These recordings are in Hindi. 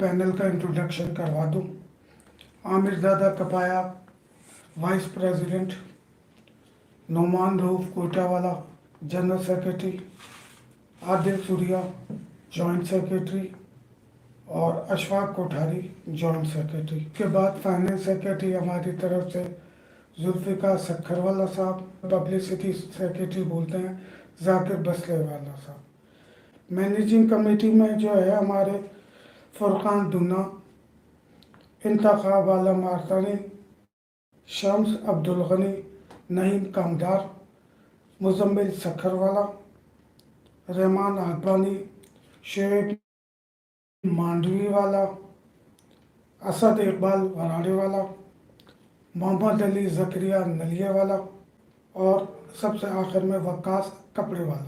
पैनल का इंट्रोडक्शन करवा दूं। Amirzada Kapaya, vice president, Noman Rauf Kotawala, general secretary, Adil Surya, joint secretary और अशफाक कोठारी, जॉइंट सेक्रेटरी। के बाद फाइनेंस सेक्रेटरी हमारी तरफ से जुल्फ़िकार सक्खरवाला साहब, पब्लिसिटी सेक्रेटरी बोलते हैं जाकिर बसलेवाला साहब। मैनेजिंग कमेटी में जो है हमारे फुरकान दुन्ना, इंतखाब वाला मारतानी, शम्स अब्दुल गनी, नईम कामदार, मुजम्मिल सक्खरवाला, रहमान आगबानी, शेख मांडवी वाला, असद इकबाल वराड़े वाला, मोहम्मद अली ज़करिया नलिया वाला और सबसे आखिर में वक्कास कपड़े वाला।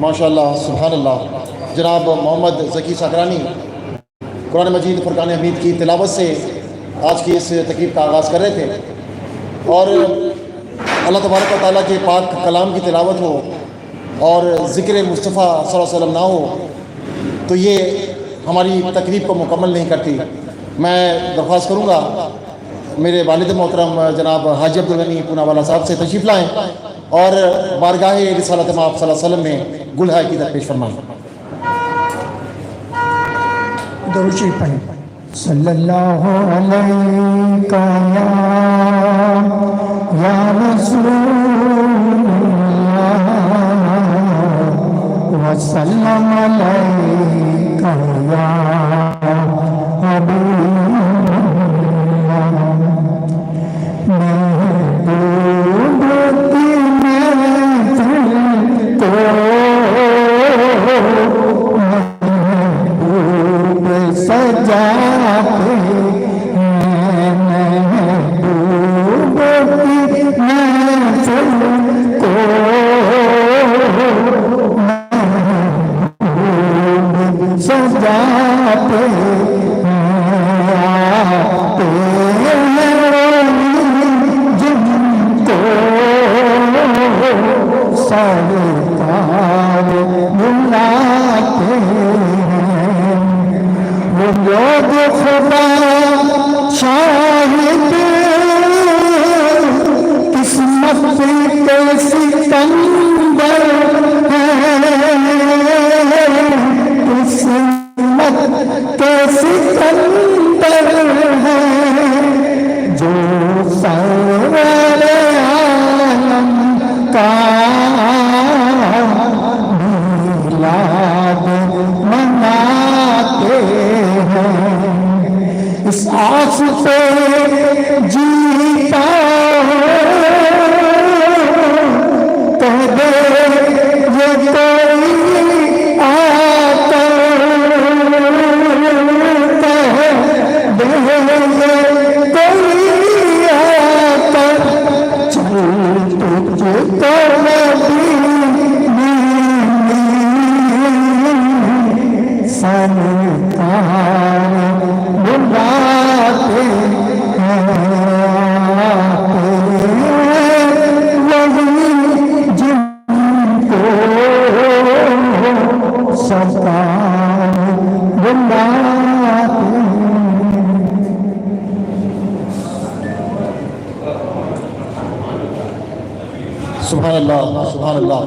माशाअल्लाह सुभानअल्लाह। जनाब मोहम्मद ज़की सकरानी कुरान मजीद फुरकान हमीद की तिलावत से आज की इस तकरीब का आगाज़ कर रहे थे और अल्लाह तबारक व तआला के पाक कलाम की तिलावत हो और ज़िक्र मुस्तफ़ा सल्लल्लाहु अलैहि वसल्लम ना हो तो ये हमारी तकरीब को मुकम्मल नहीं करती। मैं दरख्वास्त करूँगा मेरे वालिद मोहतरम जनाब हाजी अब्दुल गनी पूनावाला साहब से तशरीफ़ लाएँ और बारगाह रिसालत माब सल्लल्लाहु अलैहि वसल्लम में गुलहा की पेश फरमाएँ। दरूशी पढ़ें। सल्लल्लाहु अलैका या रसूलल्लाह व सल्लम अलैका या हबीबल्लाह। इस आस पे जीता कह दे ये कोई आता कह दे ये कोई आता चल तुझको सरकार बुलाते हैं। सरकार बुलाते सुभान अल्लाह, सुभान अल्लाह।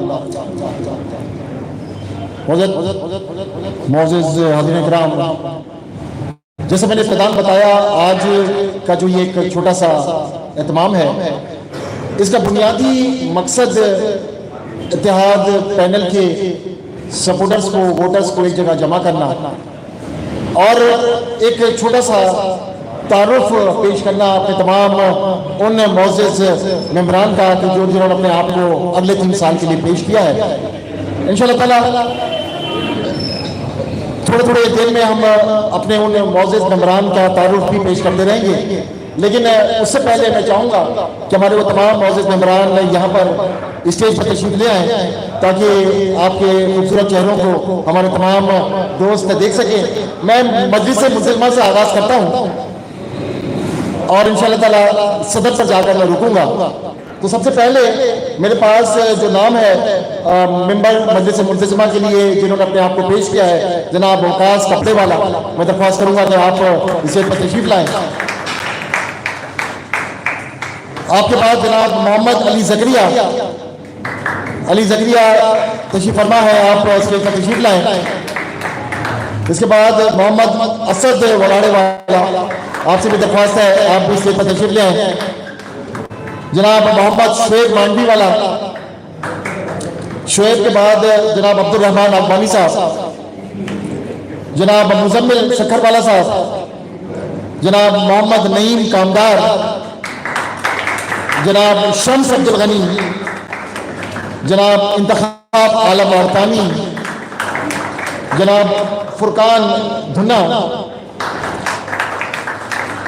मोअज़्ज़िज़ हाज़िरीन किराम, जैसे मैंने इब्तिदान बताया, आज का जो ये एक छोटा सा एहतमाम है, इसका बुनियादी मकसद इत्तेहाद पैनल के सपोर्टर्स को, वोटर्स को एक जगह जमा करना और एक छोटा सा तारुफ पेश करना अपने तमाम उन मोअज़्ज़िज़ मेंबरान का कि जो जिन्होंने अपने आप को अगले 3 साल के लिए पेश किया है। इंशाअल्लाह ताला थोड़े थोड़े दिन में हम अपने उन मोअज़्ज़िज़ मेंबरान का तारुफ भी पेश करते रहेंगे, लेकिन उससे पहले मैं चाहूँगा कि हमारे वो तमाम मोअज़्ज़िज़ मेंबरान यहाँ पर स्टेज पर तशरीफ ले आए ताकि आपके खूबसूरत चेहरों को हमारे तमाम दोस्त देख सकें। मैं मजलिस मुसलमा से आगाज़ करता हूँ और इंशाअल्लाह ताला सदर पर जाकर मैं रुकूंगा। तो सबसे पहले मेरे पास जो नाम है मेंबर मजलिस मुंतज़िमा के लिए जिन्होंने अपने आप को पेश किया है, जनाब वकास कपड़े वाला, मैं दरख्वास्त करूंगा कि आप इसे पर तशरीफ लाएं। आपके पास जनाब मोहम्मद अली ज़करिया तशरीफ फरमा है, आप स्टेज पर तशरीफ लाएं। इसके बाद मोहम्मद असद वलाड़े वाला, आपसे भी दरख्वास्त है आप भी स्टेज पर तशरीफ ले आए। जनाब मोहम्मद शुएब मांडवी वाला, शुएब के बाद जनाब अब्दुल रहमान अफगानी साहब, जनाब मुजम्मिल शक्कर वाला साहब, जनाब मोहम्मद नईम कामदार, जनाब शम्स अब्दुल गनी, जनाब इंतखाब आलम औरतानी, जनाब फुरकान धुन्ना।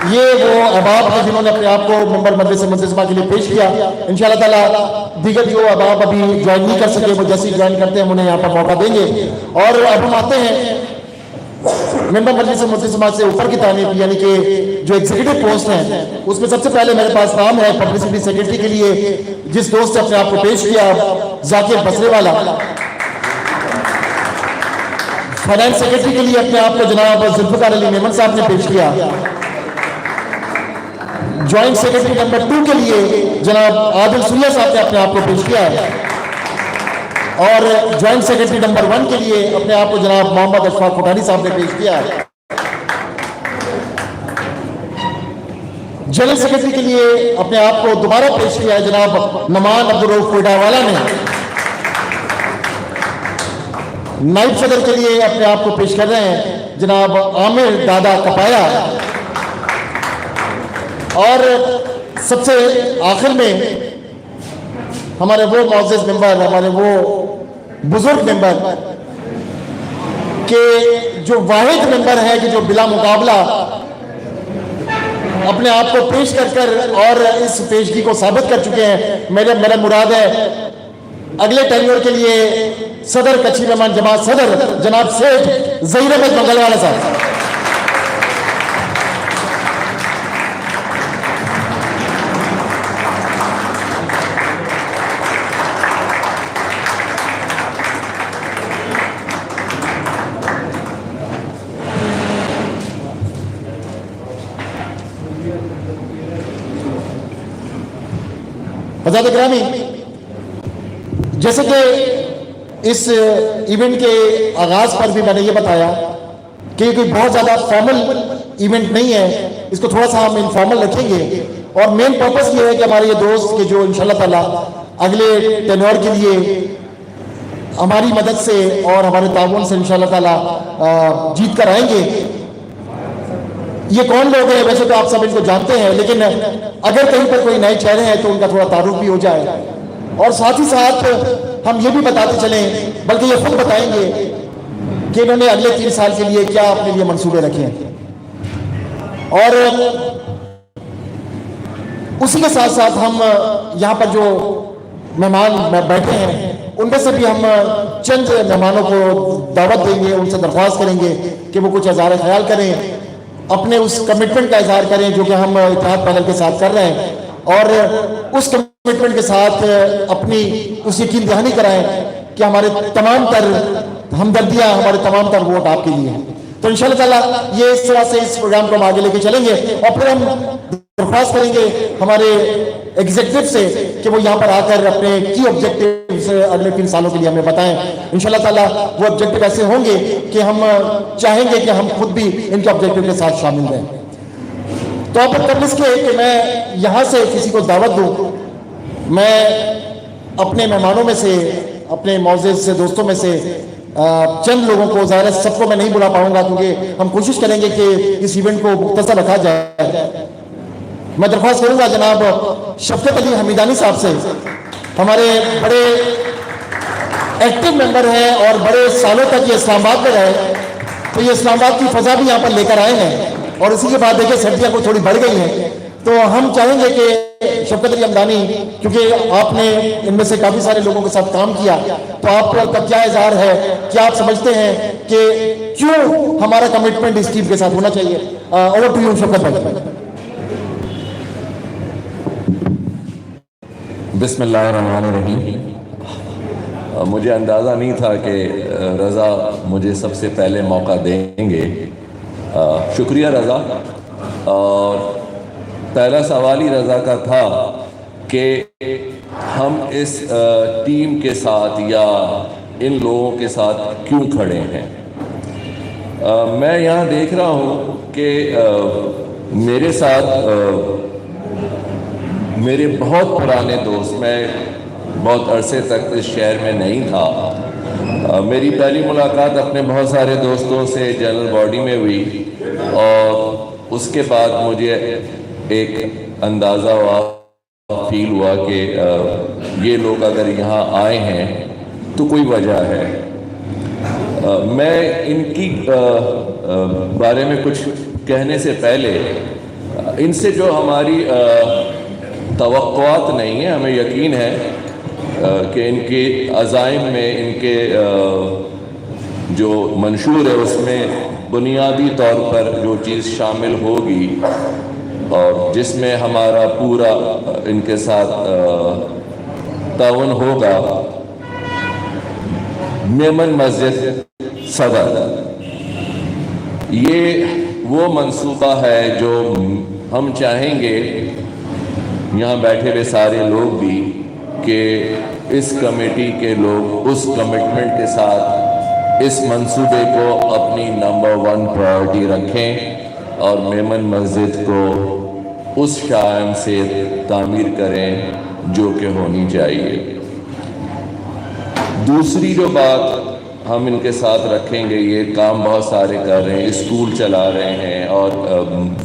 ये वो अहबाब हैं जिन्होंने अपने आप को मेंबर मजलिस मुंतज़िमा के लिए पेश किया। इंशाअल्लाह ताला दीगर जो अहबाब अभी ज्वाइन नहीं कर सके, वो जैसे ही ज्वाइन करते हैं हम उन्हें यहाँ पर मौका देंगे। और अब हम आते हैं मेंबर मजलिस मुंतज़िमा से ऊपर की तानीब, यानी कि जो एग्जीक्यूटिव पोस्ट हैं, उसमें सबसे पहले मेरे पास नाम है पब्लिसिटी सेक्रेटरी के लिए जिस दोस्त ने अपने आप को पेश किया, जाकिर बसरे वाला। फाइनेंस सेक्रेटरी के लिए अपने आप को जनाब जुल्फ़िकार अली मेमन साहब ने पेश किया। ज्वाइंट सेक्रेटरी नंबर 2 के लिए जनाब आदिल सुरिया साहब ने अपने आप को पेश किया है और ज्वाइंट सेक्रेटरी नंबर 1 के लिए अपने आप को जनाब मोहम्मद अशफाक कोठारी साहब ने पेश किया है। जनरल सेक्रेटरी के लिए अपने आप को दोबारा पेश किया है जनाब नमान अब्दुल रऊफ कोयटा वाला ने। नाइब सदर के लिए अपने आप को पेश कर रहे हैं जनाब आमिर दादा कपाया। और सबसे आखिर में हमारे वो मुअज़्ज़िज़ मेंबर, हमारे वो बुजुर्ग मेंबर के जो वाहिद मेंबर है कि जो बिला मुकाबला अपने आप को पेश कर और इस पेशगी को साबित कर चुके हैं। मेरा मुराद है अगले टेन्योर के लिए सदर कच्ची मेहमान जमात सदर जनाब सेठ ज़हीर अहमद मंगलवाला साहब। हज़रात गिरामी, जैसे कि इस इवेंट के आगाज़ पर भी मैंने ये बताया कि कोई बहुत ज़्यादा फॉर्मल इवेंट नहीं है, इसको थोड़ा सा हम इनफॉर्मल रखेंगे। और मेन पर्पस ये है कि हमारे ये दोस्त के जो इंशाअल्लाह ताला अगले टेन्योर के लिए हमारी मदद से और हमारे ताउन से इंशाअल्लाह ताला जीत कर आएंगे। ये कौन लोग हैं? वैसे तो आप सब इनको जानते हैं, लेकिन अगर कहीं पर कोई नए चेहरे हैं तो उनका थोड़ा तारुफ भी हो जाए। और साथ ही साथ हम ये भी बताते चलें, बल्कि ये खुद बताएंगे कि इन्होंने अगले 3 साल के लिए क्या अपने लिए मंसूबे रखे हैं। और उसी के साथ साथ हम यहाँ पर जो मेहमान बैठे हैं उनमें से भी हम चंद मेहमानों को दावत देंगे, उनसे दरख्वास्त करेंगे कि वो कुछ इज़हार ख्याल करें, अपने उस कमिटमेंट का इजहार करें जो कि हम इत्तेहाद पैनल के साथ कर रहे हैं, और उस कमिटमेंट के साथ अपनी उस यकीन दहानी कराएं कि हमारे तमाम तर हमदर्दियाँ, हमारे तमाम तर वोट आपके लिए हैं। तो इंशाल्लाह ताला ये इस तरह से इस प्रोग्राम को हम आगे लेके चलेंगे और फिर हम दरख्वास्त करेंगे हमारे एग्जीक्यूटिव से कि वो यहाँ पर आकर अपने की ऑब्जेक्टिव्स अगले 3 सालों के लिए हमें बताएं। इंशाल्लाह ताला वो ऑब्जेक्टिव ऐसे होंगे कि हम चाहेंगे कि हम खुद भी इनके ऑब्जेक्टिव के साथ शामिल रहें। तो अब तब इसके कि मैं यहाँ से किसी को दावत दूँ, मैं अपने मेहमानों में से, अपने मौजूद से दोस्तों में से चंद लोगों को, ज़ाहिर है सबको मैं नहीं बुला पाऊंगा क्योंकि हम कोशिश करेंगे कि इस इवेंट को मुख्तसर रखा जाए। मैं दरख्वास्त करूंगा जनाब शफकत अली हमीदानी साहब से, हमारे बड़े एक्टिव मेंबर हैं और बड़े सालों तक ये इस्लामाबाद में रहे, तो ये इस्लामाबाद की फ़ज़ा भी यहाँ पर लेकर आए हैं और इसी के बाद देखिए सर्दियाँ को थोड़ी बढ़ गई हैं, तो हम चाहेंगे कि शफकत अली हमदानी, क्योंकि आपने इनमें से काफ़ी सारे लोगों के साथ काम किया, तो आपका क्या इज़हार है, क्या आप समझते हैं कि क्यों हमारा कमिटमेंट इस टीम के साथ होना चाहिए? ओवर टू यू शफकत भाई। बिस्मिल्लाहिर्रहमानिर्रहीम। मुझे अंदाज़ा नहीं था कि रज़ा मुझे सबसे पहले मौका देंगे। शुक्रिया रज़ा। और पहला सवाल ही रज़ा का था कि हम इस टीम के साथ या इन लोगों के साथ क्यों खड़े हैं। मैं यहाँ देख रहा हूँ कि मेरे साथ मेरे बहुत पुराने दोस्त, मैं बहुत अरसे तक इस शहर में नहीं था। मेरी पहली मुलाकात अपने बहुत सारे दोस्तों से जनरल बॉडी में हुई और उसके बाद मुझे एक अंदाज़ा हुआ, फील हुआ कि ये लोग अगर यहाँ आए हैं तो कोई वजह है। मैं इनकी बारे में कुछ कहने से पहले इनसे जो हमारी तवक्कुआत नहीं है, हमें यकीन है कि इनके अज़ाइम में, इनके जो मंशूर है उसमें बुनियादी तौर पर जो चीज़ शामिल होगी और जिसमें हमारा पूरा इनके साथ ताउन होगा, मेमन मस्जिद सदर, ये वो मंसूबा है जो हम चाहेंगे, यहाँ बैठे हुए सारे लोग भी, कि इस कमेटी के लोग उस कमिटमेंट के साथ इस मंसूबे को अपनी नंबर 1 प्रायोरिटी रखें और मेमन मस्जिद को उस शान से तामीर करें जो कि होनी चाहिए। दूसरी जो बात हम इनके साथ रखेंगे, ये काम बहुत सारे कर रहे हैं, स्कूल चला रहे हैं और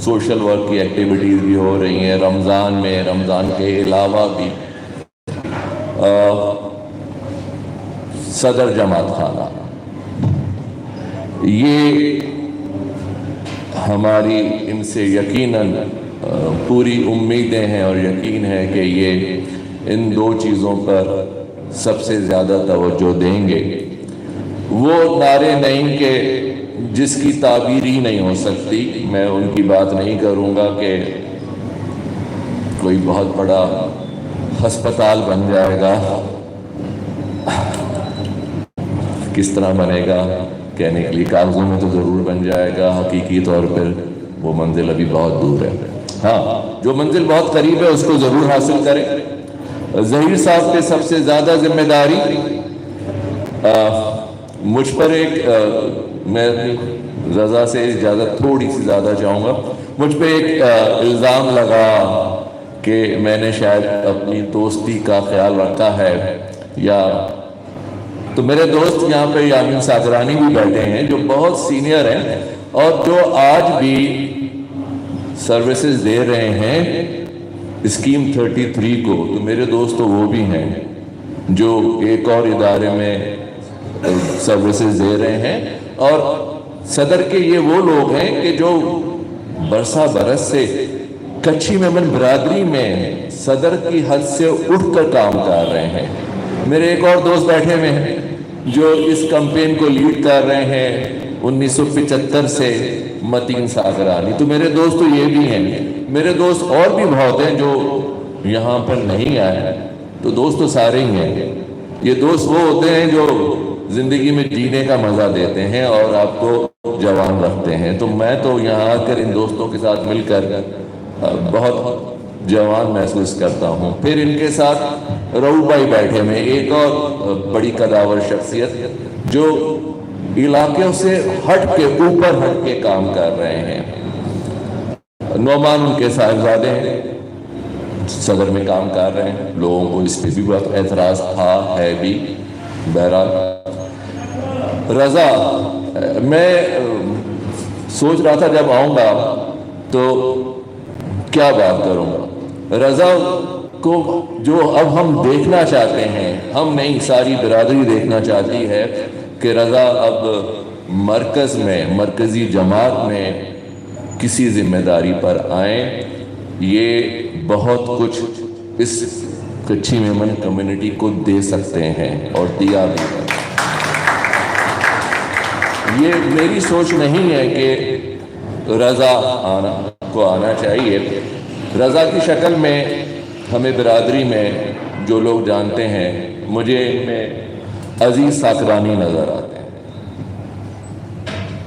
सोशल वर्क की एक्टिविटीज़ भी हो रही हैं रमज़ान में, रमज़ान के अलावा भी। सदर जमात खाना, ये हमारी इनसे यकीनन पूरी उम्मीदें हैं और यकीन है कि ये इन 2 चीज़ों पर सबसे ज़्यादा तवज्जो देंगे। वो नारे नहीं कि जिसकी ताबीर ही नहीं हो सकती, मैं उनकी बात नहीं करूँगा कि कोई बहुत बड़ा अस्पताल बन जाएगा, किस तरह बनेगा कहने के लिए, कागज़ों में तो ज़रूर बन जाएगा, हकीकी तौर पर वो मंजिल अभी बहुत दूर है। हाँ, जो मंजिल बहुत करीब है उसको ज़रूर हासिल करें। ज़हीर साहब पे सबसे ज़्यादा जिम्मेदारी मुझ पर मैं रज़ा से इजाज़त थोड़ी सी ज़्यादा चाहूँगा। मुझ पर एक इल्ज़ाम लगा कि मैंने शायद अपनी दोस्ती का ख्याल रखा है, या तो मेरे दोस्त यहाँ पे यामीन सागरानी भी बैठे हैं जो बहुत सीनियर हैं और जो आज भी सर्विसेज दे रहे हैं स्कीम 33 को। तो मेरे दोस्त तो वो भी हैं जो एक और इदारे में सर्विसेज दे रहे हैं और सदर के ये वो लोग हैं कि जो बरसा बरस से कच्ची मेमन बरादरी में सदर की हद से उठकर काम कर रहे हैं। मेरे एक और दोस्त बैठे हुए हैं जो इस कैंपेन को लीड कर रहे हैं 1975 से, मतीन सागरानी। तो मेरे दोस्त तो ये भी हैं, मेरे दोस्त और भी बहुत हैं जो यहाँ पर नहीं आए, तो दोस्त तो सारे ही हैं। ये दोस्त वो होते हैं जो ज़िंदगी में जीने का मज़ा देते हैं और आपको जवान रखते हैं। तो मैं तो यहाँ आकर इन दोस्तों के साथ मिलकर बहुत जवान महसूस करता हूँ। फिर इनके साथ रऊफ भाई बैठे में, एक और बड़ी कदावर शख्सियत जो इलाकों से हट के, ऊपर हट के काम कर रहे हैं। नौमान उनके साहिबजादे हैं, सदर में काम कर रहे हैं। लोगों को इस पर भी बहुत एतराज़ था, है भी। बहरहाल रज़ा, मैं सोच रहा था जब आऊँगा तो क्या बात करूँगा। रज़ा को जो अब हम देखना चाहते हैं, हम नहीं, सारी बिरादरी देखना चाहती है कि रज़ा अब मरकज़ में, मरकज़ी जमात में किसी ज़िम्मेदारी पर आए। ये बहुत कुछ इस कच्ची मेमन कम्युनिटी को दे सकते हैं और दिया भी है। ये मेरी सोच नहीं है कि रज़ा आना चाहिए। रज़ा की शक्ल में हमें बिरादरी में जो लोग जानते हैं, मुझे इनमें अजीज़ साकरानी नज़र आते हैं।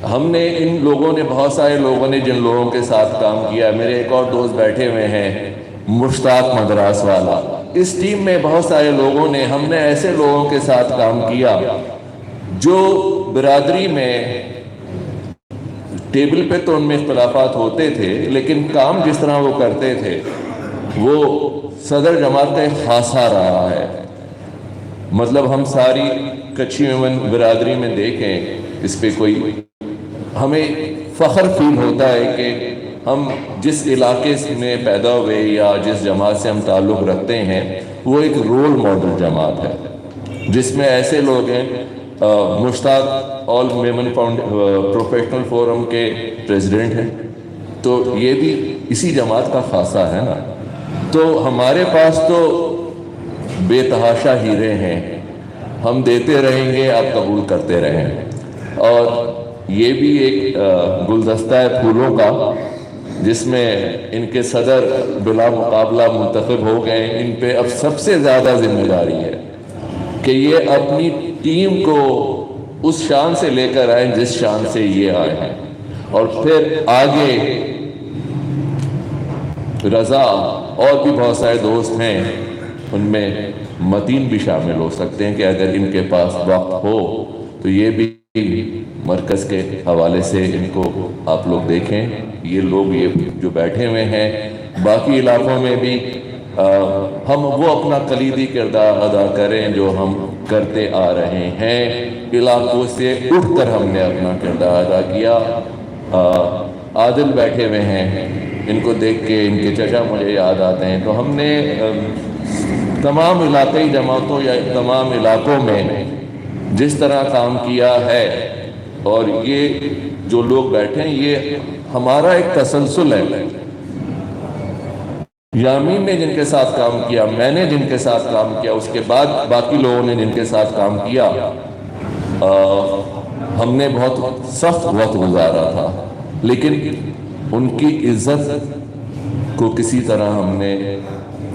हमने इन लोगों ने, बहुत सारे लोगों ने जिन लोगों के साथ काम किया, मेरे एक और दोस्त बैठे हुए हैं मुश्ताक मद्रास वाला, इस टीम में बहुत सारे लोगों ने, हमने ऐसे लोगों के साथ काम किया जो बिरादरी में टेबल पे तो उनमें इख्तलाफात होते थे, लेकिन काम जिस तरह वो करते थे वो सदर जमात का एक खासा रहा है। मतलब हम सारी कच्ची मेमन बिरादरी में देखें, इस पे कोई हमें फ़ख्र फील होता है कि हम जिस इलाके में पैदा हुए या जिस जमात से हम ताल्लुक़ रखते हैं वो एक रोल मॉडल जमात है, जिसमें ऐसे लोग हैं। Mushtaq all Memon professional forum के प्रेसिडेंट हैं, तो ये भी इसी जमात का खासा है ना। तो हमारे पास तो बेतहाशा हीरे हैं, हम देते रहेंगे, आप कबूल करते रहें। और ये भी एक गुलदस्ता है फूलों का, जिसमें इनके सदर बिला मुकाबला मुंतखब हो गए। इन पे अब सबसे ज़्यादा जिम्मेदारी है कि ये अपनी टीम को उस शान से लेकर आए जिस शान से ये आए हैं, और फिर आगे रज़ा और भी बहुत सारे दोस्त हैं, उनमें मतीन भी शामिल हो सकते हैं कि अगर इनके पास वक्त हो तो ये भी मरकज़ के हवाले से इनको आप लोग देखें। ये लोग, ये जो बैठे हुए हैं, बाकी इलाकों में भी हम वो अपना कलीदी किरदार अदा करें जो हम करते आ रहे हैं। इलाकों से उठकर हमने अपना किरदार अदा किया। आदिल बैठे हुए हैं, इनको देख के इनके चचा मुझे याद आते हैं। तो हमने तमाम इलाक़ाई जमातों या तमाम इलाकों में जिस तरह काम किया है, और ये जो लोग बैठे हैं ये हमारा एक तसलसल है। यामीन ने जिनके साथ काम किया, मैंने जिनके साथ काम किया, उसके बाद बाकी लोगों ने जिनके साथ काम किया, हमने बहुत सख्त वक्त गुजारा था, लेकिन उनकी इज्जत को किसी तरह हमने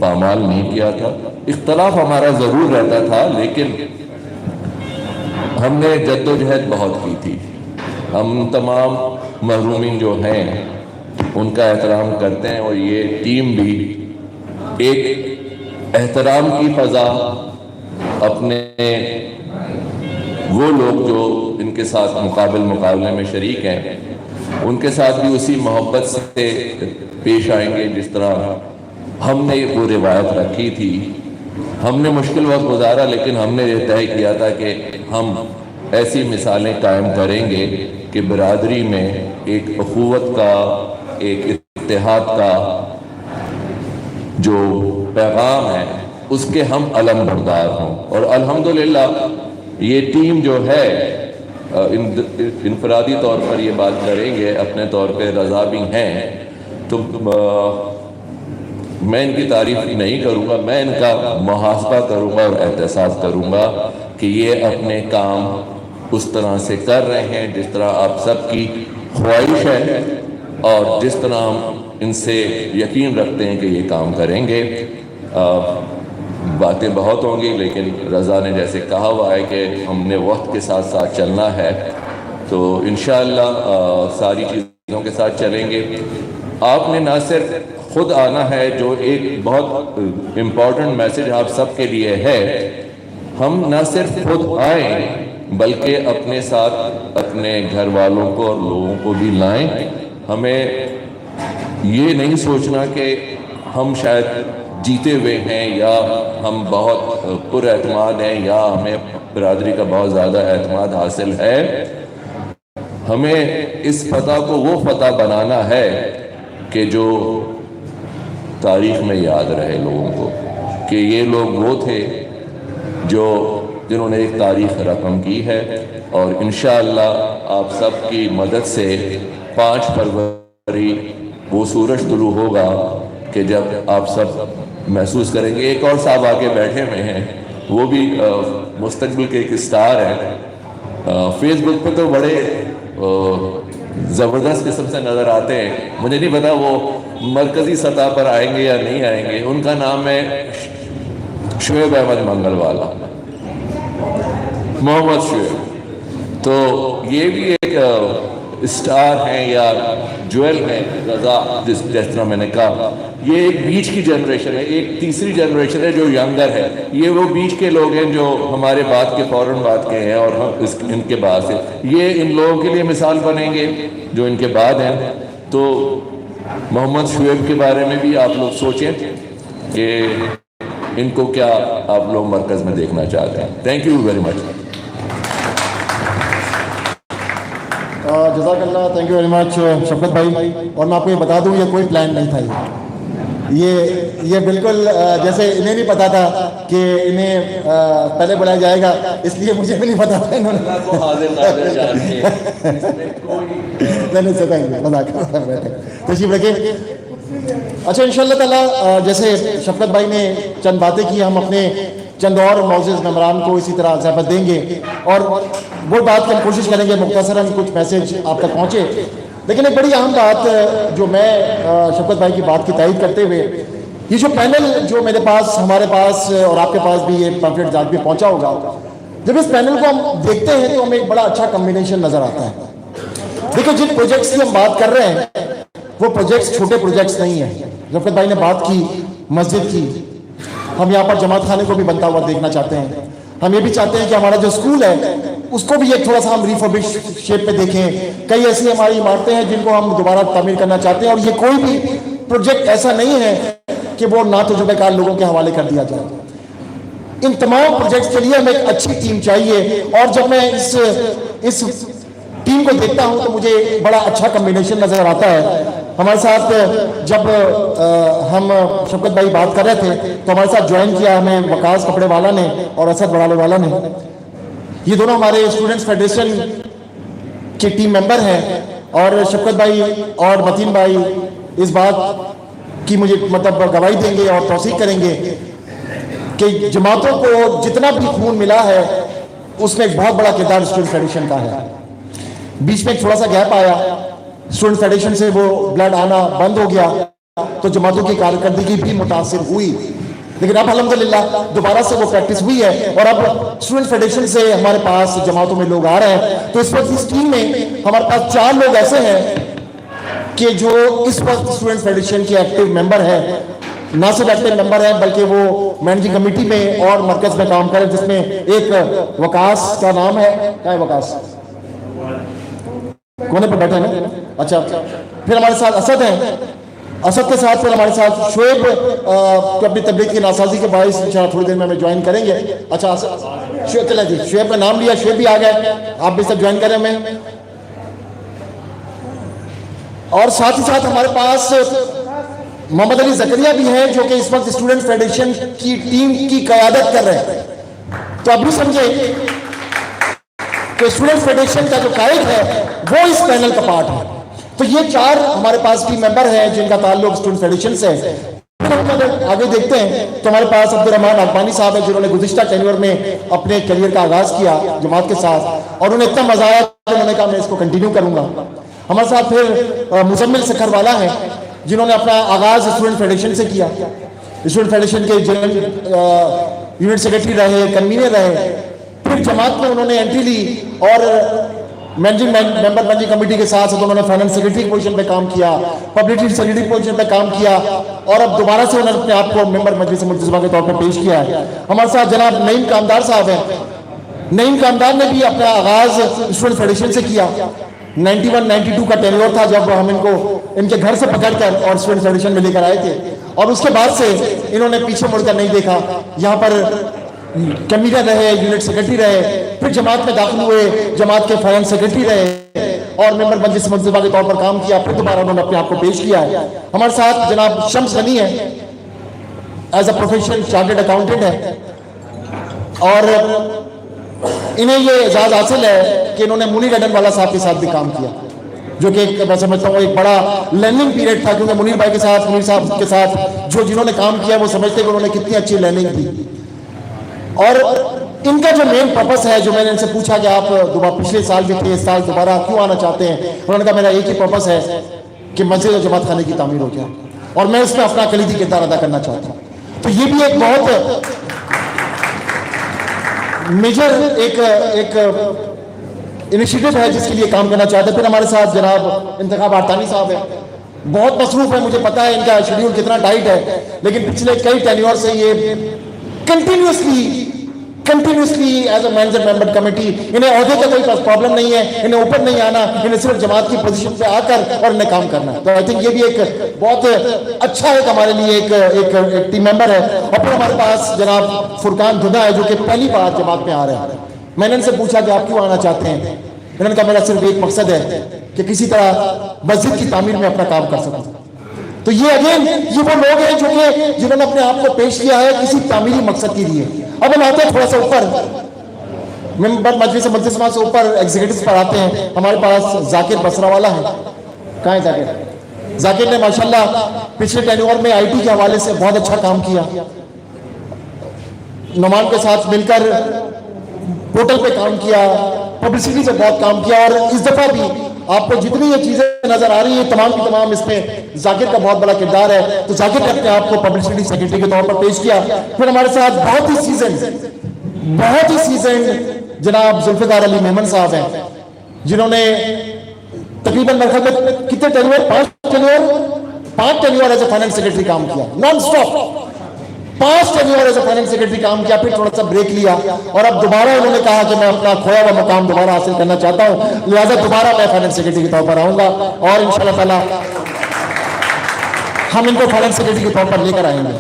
पामाल नहीं किया था। इख्तलाफ हमारा ज़रूर रहता था, लेकिन हमने जद्दोजहद बहुत की थी। हम तमाम महरूमीन जो हैं उनका एहतराम करते हैं, और ये टीम भी एक एहतराम की फ़ज़ा अपने वो लोग जो इनके साथ मुकाबले में शरीक हैं उनके साथ भी उसी मोहब्बत से पेश आएंगे जिस तरह हमने वो रिवायत रखी थी। हमने मुश्किल वक्त गुजारा, लेकिन हमने ये तय किया था कि हम ऐसी मिसालें कायम करेंगे कि बिरादरी में एक अखुवत का, एक इत्तेहाद का जो पैगाम है उसके हम अलम बरदार हों। और अल्हम्दुलिल्लाह ये टीम जो है, इनफरादी तौर पर ये बात करेंगे, अपने तौर पे रज़ा भी हैं, तो मैं इनकी तारीफ नहीं करूँगा, मैं इनका मुहासबा करूँगा और एहतसास करूँगा कि ये अपने काम उस तरह से कर रहे हैं जिस तरह आप सबकी ख्वाहिश है, और जिस तरह हम इनसे यकीन रखते हैं कि ये काम करेंगे। बातें बहुत होंगी, लेकिन रज़ा ने जैसे कहा हुआ है कि हमने वक्त के साथ साथ चलना है, तो इंशाअल्लाह सारी चीज़ों के साथ चलेंगे। आपने ना सिर्फ खुद आना है, जो एक बहुत इम्पोर्टेंट मैसेज आप सबके लिए है, हम ना सिर्फ खुद आएँ बल्कि अपने साथ अपने घर वालों को और लोगों को भी लाएं। हमें ये नहीं सोचना कि हम शायद जीते हुए हैं या हम बहुत पुरएतमाद हैं या हमें बिरादरी का बहुत ज़्यादा एतमाद हासिल है। हमें इस फतह को वो फतह बनाना है कि जो तारीख़ में याद रहे लोगों को कि ये लोग वो थे जिन्होंने एक तारीख़ रकम की है। और इंशाअल्लाह आप सब की मदद से 5 फरवरी वो सूरज तुलू होगा कि जब आप सब महसूस करेंगे। एक और साहब आके बैठे हुए हैं, वो भी मुस्तकबिल के एक स्टार हैं। फेसबुक पे तो बड़े ज़बरदस्त किस्म से नज़र आते हैं। मुझे नहीं पता वो मरकज़ी सतह पर आएंगे या नहीं आएंगे। उनका नाम है शुएब अहमद मंगलवाला, मोहम्मद शुएब। तो ये भी एक स्टार हैं या ज्वेल हैं रज़ा, जिस तरह मैंने कहा। ये एक बीच की जनरेशन है, एक तीसरी जनरेशन है जो यंगर है। ये वो बीच के लोग हैं जो हमारे बाद के फ़ौरन बाद के हैं और हम इनके बाद से ये इन लोगों के लिए मिसाल बनेंगे जो इनके बाद हैं। तो मोहम्मद शुएब के बारे में भी आप लोग सोचें कि इनको क्या आप लोग मरकज़ में देखना चाहते हैं। Thank you very much. जज़ाकल्लाह, thank you very much Shafqat भाई। और मैं आपको ये बता दूं, ये कोई प्लान नहीं था। ये बिल्कुल जैसे इन्हें नहीं पता था कि इन्हें पहले बुलाया जाएगा, इसलिए मुझे भी नहीं पता था। इन्होंने तशरीफ रखे। अच्छा, इंशाअल्लाह ताला जैसे शफकत भाई ने चंद बातें की, हम अपने चंद और मौजूद मेम्बरान को इसी तरह ज़हमत देंगे और वो बात की हम कोशिश करेंगे मुख्तसरन कुछ मैसेज आप तक पहुँचे। लेकिन एक बड़ी अहम बात जो मैं शफकत भाई की बात की तायीद करते हुए, ये जो पैनल जो मेरे पास, हमारे पास और आपके पास भी ये पैम्फलेट आज भी पहुँचा होगा, जब इस पैनल को हम देखते हैं तो हमें एक बड़ा अच्छा कम्बिनेशन नज़र आता है। देखो, जिन प्रोजेक्ट्स की हम बात कर रहे हैं वो प्रोजेक्ट्स छोटे प्रोजेक्ट्स नहीं हैं। शफकत भाई ने बात की मस्जिद की, हम यहाँ पर जमात खाने को भी बनता हुआ देखना चाहते हैं। हम ये भी चाहते हैं कि हमारा जो स्कूल है उसको भी एक थोड़ा सा हम रिफर्बिश शेप पे देखें। कई ऐसी हमारी इमारतें हैं जिनको हम दोबारा तामीर करना चाहते हैं और ये कोई भी प्रोजेक्ट ऐसा नहीं है कि वो ना तजुर्बेकार लोगों के हवाले कर दिया जाए। इन तमाम प्रोजेक्ट्स के लिए हमें एक अच्छी टीम चाहिए और जब मैं इस टीम को देखता हूं तो मुझे बड़ा अच्छा कम्बिनेशन नजर आता है। हमारे साथ जब हम शफकत भाई बात कर रहे थे तो हमारे साथ ज्वाइन किया हमें वकास कपड़े वाला ने और असद बड़ाले वाला ने। ये दोनों हमारे स्टूडेंट्स फेडरेशन के टीम मेंबर हैं और शफकत भाई और मतीन भाई इस बात की मुझे मतलब गवाही देंगे और तौसीक करेंगे कि जमातों को जितना भी खून मिला है उसमें एक बहुत बड़ा किरदार स्टूडेंट फेडरेशन का है। बीच में एक थोड़ा सा गैप आया, स्टूडेंट फेडरेशन से वो ब्लड आना बंद हो गया तो जमातों की कारकर्दगी भी मुतासिर हुई, लेकिन अब अल्हम्दुलिल्लाह दोबारा से वो प्रैक्टिस हुई है और अब स्टूडेंट फेडरेशन से हमारे पास जमातों में लोग आ रहे हैं। तो इस वक्त इस टीम में हमारे पास 4 लोग ऐसे हैं कि जो इस वक्त स्टूडेंट फेडरेशन के एक्टिव मेंबर हैं, ना सिर्फ एक्टिव मेंबर हैं बल्कि वो मैनेजिंग कमेटी में और मरकज में काम करें, जिसमें एक वकास का नाम है। क्या है वकास? कोने पर बैठे हैं। अच्छा, फिर हमारे साथ असद हैं, असद के साथ फिर हमारे साथ शुएब अपनी तबलीग की नासाजी के बायस इंशाअल्लाह थोड़ी देर में हमें ज्वाइन करेंगे। अच्छा शुएब, चला जी, शुएब का नाम लिया, शुएब भी आ गए, आप भी सब ज्वाइन करें हमें। और साथ ही साथ हमारे पास मोहम्मद अली जकरिया भी हैं जो कि इस वक्त स्टूडेंट फेडरेशन की टीम की क़यादत कर रहे हैं। तो अब भी समझे कि स्टूडेंट फेडरेशन का जो कायद है वो इस पैनल का पार्ट है। तो ये 4 हमारे पास टीम मेंबर हैं जिनका ताल्लुक स्टूडेंट फेडरेशन से है। आगे देखते हैं तो हमारे पास अब्दुर्रहमान अकबानी साहब हैं जिन्होंने गुज़िश्ता टेन्योर में अपने करियर का आगाज किया जमात के साथ और उन्हें इतना मजा आया कि उन्होंने कहा मैं इसको कंटिन्यू करूंगा। हमारे साथ फिर मुजम्मिल सखर वाला है जिन्होंने अपना आगाज स्टूडेंट फेडरेशन से किया। स्टूडेंट फेडरेशन के जनरल यूनिट सेक्रेटरी रहे, कन्वीनर रहे। फिर जमात में उन्होंने एंट्री ली और मैनेजिंग मेंबर मैनेजिंग कमेटी के साथ साथ उन्होंने फाइनेंस सेक्रेटरी की पोजीशन पे काम किया, पब्लिसिटी सेक्रेटरी की पोजीशन पे काम किया और अब दोबारा से उन्होंने अपने आप को मेंबर मजलिस मुंतज़िमा के तौर पर पेश किया है। हमारे साथ जनाब नईम कामदार साहब हैं। नईम कामदार ने भी अपना आगाज स्टूडेंट फेडरेशन से किया। 91-92 का टेन्योर था जब हम इनको इनके घर से पकड़कर और स्टूडेंट फेडरेशन में लेकर आए थे और उसके बाद से इन्होंने पीछे मुड़कर नहीं देखा। यहाँ पर कन्वीनर रहे, यूनिट सेक्रेटरी रहे, फिर जमात में दाखिल हुए, जमात के फाइनेंस सेक्रेटरी रहे और मेंबर मजलिस मुंतज़िमा के तौर पर काम किया। फिर दोबारा उन्होंने अपने आप को पेश किया है। हमारे साथ जनाब शम्स गनी है, as a professional chartered accountant है और इन्हें ये एजाज हासिल है कि इन्होंने मुनीर अडनवाला साहब के साथ भी काम किया, जो कि मैं समझता हूँ एक बड़ा लर्निंग पीरियड था, क्योंकि मुनीर भाई के साथ, मुनीर साहब के साथ जिन्होंने काम किया वो समझते कि उन्होंने कितनी अच्छी लर्निंग दी। और इनका जो मेन पर्पस है, जो मैंने इनसे पूछा कि आप दोबारा पिछले साल भी थे, इस साल दोबारा क्यों आना चाहते हैं, उन्होंने कहा मेरा एक ही पर्पस है कि मस्जिद और जमात खाने की तामीर हो जाए और मैं इसमें अपना कलीदी किरदार अदा करना चाहता हूँ। तो ये भी एक बहुत मेजर एक इनिशिएटिव है जिसके लिए काम करना चाहते हैं। फिर हमारे साथ जनाब इंतखाब आर्तानी साहब है, बहुत मसरूफ है, मुझे पता है इनका शेड्यूल कितना टाइट है, लेकिन पिछले कई टेन्योर से ये continuously as a manager member committee, इन्हें ओहदे का कोई प्रॉब्लम नहीं है, इन्हें ऊपर नहीं आना, इन्हें सिर्फ जमात की पोजीशन पे आकर और इन्हें काम करना है। तो आई थिंक ये भी एक बहुत अच्छा एक हमारे लिए एक टीम मेंबर है। और फिर हमारे पास जनाब फुरकान धुदा है, जो कि पहली बार जमात में आ रहे हैं। मैंने इनसे पूछा कि आप क्यों आना चाहते हैं, इन्होंने कहा मेरा सिर्फ एक मकसद है कि किसी तरह मस्जिद की तामीर में अपना काम कर सकूं। तो ये अगेन ये वो लोग हैं जो कि जिन्होंने अपने आप को पेश किया है किसी तामीरी मकसद के लिए। अब हम आते हैं थोड़ा सा ऊपर, मेंबर मजलिस मुंतज़िमा से ऊपर एग्जीक्यूटिव पर आते हैं। हमारे पास जाकिर बसरा वाला है, कहाँ है जाकिर? जाकिर ने माशाल्लाह पिछले टेन्योर में आईटी के हवाले से बहुत अच्छा काम किया, नुमान के साथ मिलकर पोर्टल पे काम किया, पब्लिसिटी से बहुत काम किया और इस दफा भी आपको जितनी ये चीजें नजर आ रही है तमाम की तमाम इसमें जाकिर का बहुत बड़ा किरदार है। तो जाकिर ने अपने आप को पब्लिसिटी सेक्रेटरी के तौर पर पेश किया। फिर हमारे साथ बहुत ही सीजन जनाब जुल्फिकार अली मेमन साहब हैं, जिन्होंने तकरीबन मेरे ख्याल में कितने tenure, 5 tenure as a finance secretary काम किया, non stop 5 tenure as a finance secretary काम किया। फिर थोड़ा सा ब्रेक लिया और अब दोबारा उन्होंने कहा कि मैं अपना खोया हुआ मुकाम दोबारा हासिल करना चाहता हूं, लिहाजा दोबारा मैं फाइनेंस सेक्रेटरी के तौर पर आऊंगा और इंशाल्लाह ताला हम इनको फाइनेंस सेक्रेटरी के तौर पर लेकर आएंगे।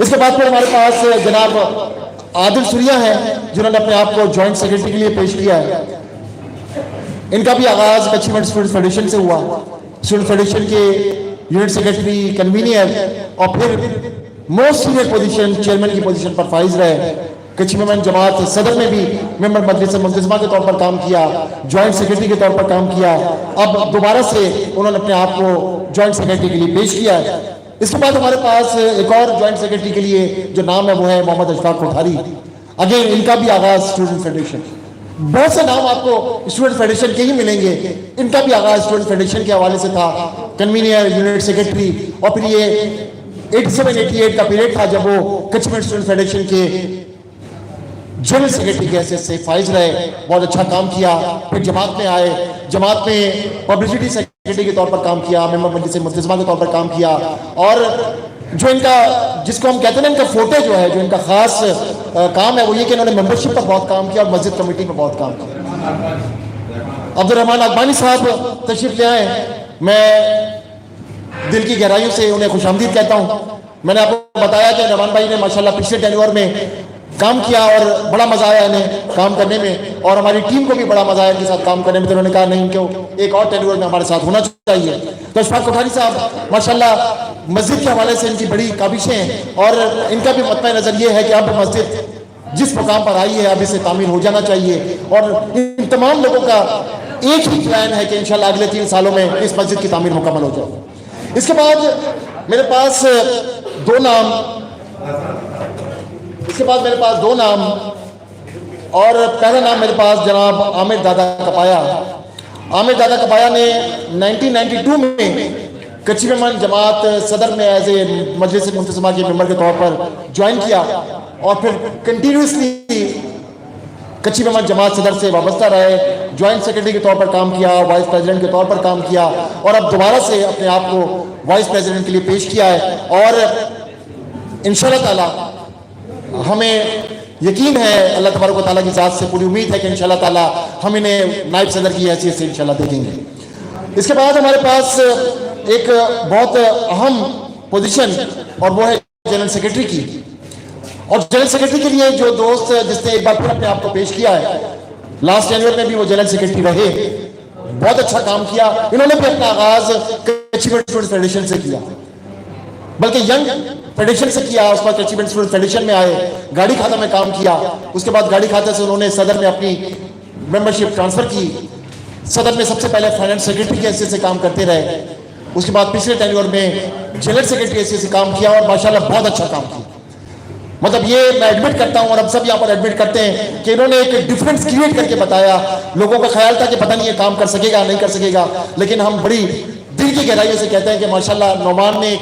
इसके बाद फिर हमारे पास जनाब आदिल सुरिया है, जिन्होंने अपने आप को ज्वाइंट सेक्रेटरी के लिए पेश किया है। इनका भी आगाज अचीवमेंट स्टूडेंट फेडरेशन से हुआ, स्टूडेंट फेडरेशन के यूनिट सेक्रेटरी, कन्वीनर और फिर मोस्ट सीनियर पोजीशन चेयरमैन की पोजीशन पर फाइज रहे। कच्ची जमात सदर में भी मेंबर मजलिस मुंतज़िमा के तौर पर काम किया, ज्वाइंट सेक्रेटरी के तौर पर काम किया। अब दोबारा से उन्होंने अपने आप को ज्वाइंट सेक्रेटरी के लिए पेश किया है। इसके बाद हमारे पास एक और ज्वाइंट सेक्रेटरी के लिए जो नाम है वो है मोहम्मद अशफाक कोठारी। अगेन इनका भी आगाज स्टूडेंट फेडरेशन, बहुत से नाम आपको स्टूडेंट फेडरेशन के ही मिलेंगे, इनका भी आगाज स्टूडेंट फेडरेशन के हवाले से था, कन्वीनर, यूनिट सेक्रेटरी। और फिर ये 87-88 का पीरियड था जब वो कच्चीमेंट स्टूडेंट फेडरेशन के जनरल सेक्रेटरी के हैसियत से फाइज रहे, बहुत अच्छा काम किया। फिर जमात में आए, जमात में पब्लिसिटी सेक्रेटरी के तौर पर काम किया, मेंबर मजलिस मुंतज़िमा के तौर पर काम किया। और जो इनका, जिसको हम कहते हैं ना, इनका फोटे जो है, जो इनका खास काम है वो ये कि इन्होंने मेंबरशिप पर बहुत काम किया और मस्जिद कमेटी में बहुत काम किया। अब्दुर्रहमान अकबानी साहब तशरीफ ले आए, मैं दिल की गहराइयों से उन्हें खुशामदीद कहता हूं। मैंने आपको बताया कि रहमान भाई ने माशाल्लाह पिछले टेन्योर में काम किया और बड़ा मजा आया इन्हें काम करने में और हमारी टीम को भी बड़ा मजा आया इनके साथ काम करने में। तो उन्होंने कहा नहीं, क्यों एक और टेन्योर में हमारे साथ होना चाहिए। तो अशफाक कोठारी साहब माशाल्लाह मस्जिद के हवाले से इनकी बड़ी काबिशें हैं और इनका भी मतवा नजर ये है कि अब मस्जिद जिस मुकाम पर आई है अब इसे तामीर हो जाना चाहिए। और इन तमाम लोगों का एक ही प्लान है कि इंशाल्लाह अगले 3 सालों में इस मस्जिद की तामीर मुकम्मल हो जाए। इसके बाद मेरे पास दो नाम और पहला नाम मेरे पास जनाब आमिर दादा कपाया। आमिर दादा कपाया ने 1992 में कच्ची मेहमान जमात सदर में एज ए मजलिस मुंतज़िमा के मेंबर के तौर पर ज्वाइन किया और फिर कंटिन्यूसली कच्ची मेहमान जमात सदर से वाबस्ता रहे, ज्वाइंट सेक्रेटरी के तौर पर काम किया, वाइस प्रेसिडेंट के तौर पर काम किया और अब दोबारा से अपने आप को वाइस प्रेसिडेंट के लिए पेश किया है। और इंशाअल्लाह ताला हमें यकीन है, अल्लाह तबारक व तआला की ज़ात से पूरी उम्मीद है कि इंशाअल्लाह ताला हम इन्हें नायब सदर की हैसियत से इंशाअल्लाह देखेंगे। इसके बाद हमारे पास एक बहुत अहम पोजीशन और वो है जनरल सेक्रेटरी की। और जनरल सेक्रेटरी के लिए जो दोस्त जिसने एक बार फिर अपने आप को पेश किया है, लास्ट जनवरी में भी वो जनरल सेक्रेटरी रहे, बहुत अच्छा काम किया। इन्होंने भी अपना आगाज अचीवमेंट स्टूडेंट फेडरेशन से किया, बल्कि यंग फेडरेशन से किया। उसके बाद अचीवमेंट स्टूडेंट फेडरेशन में आए, गाड़ी खाता में काम किया। उसके बाद गाड़ी खाता से उन्होंने सदर में अपनी मेंबरशिप ट्रांसफर की। सदर में सबसे पहले फाइनेंस सेक्रेटरी की हैसियत से काम करते रहे। उसके बाद पिछले टेन्योर में जनरल सेक्रेटरी हैसियत से काम किया और माशाल्लाह बहुत अच्छा काम किया। मतलब ये मैं एडमिट करता हूं और अब सब यहाँ पर एडमिट करते हैं कि इन्होंने एक डिफरेंस क्रिएट करके बताया। लोगों का ख्याल था कि पता नहीं ये काम कर सकेगा नहीं कर सकेगा, लेकिन हम बड़ी दिल की गहराइयों से कहते हैं कि माशाल्लाह नौमान ने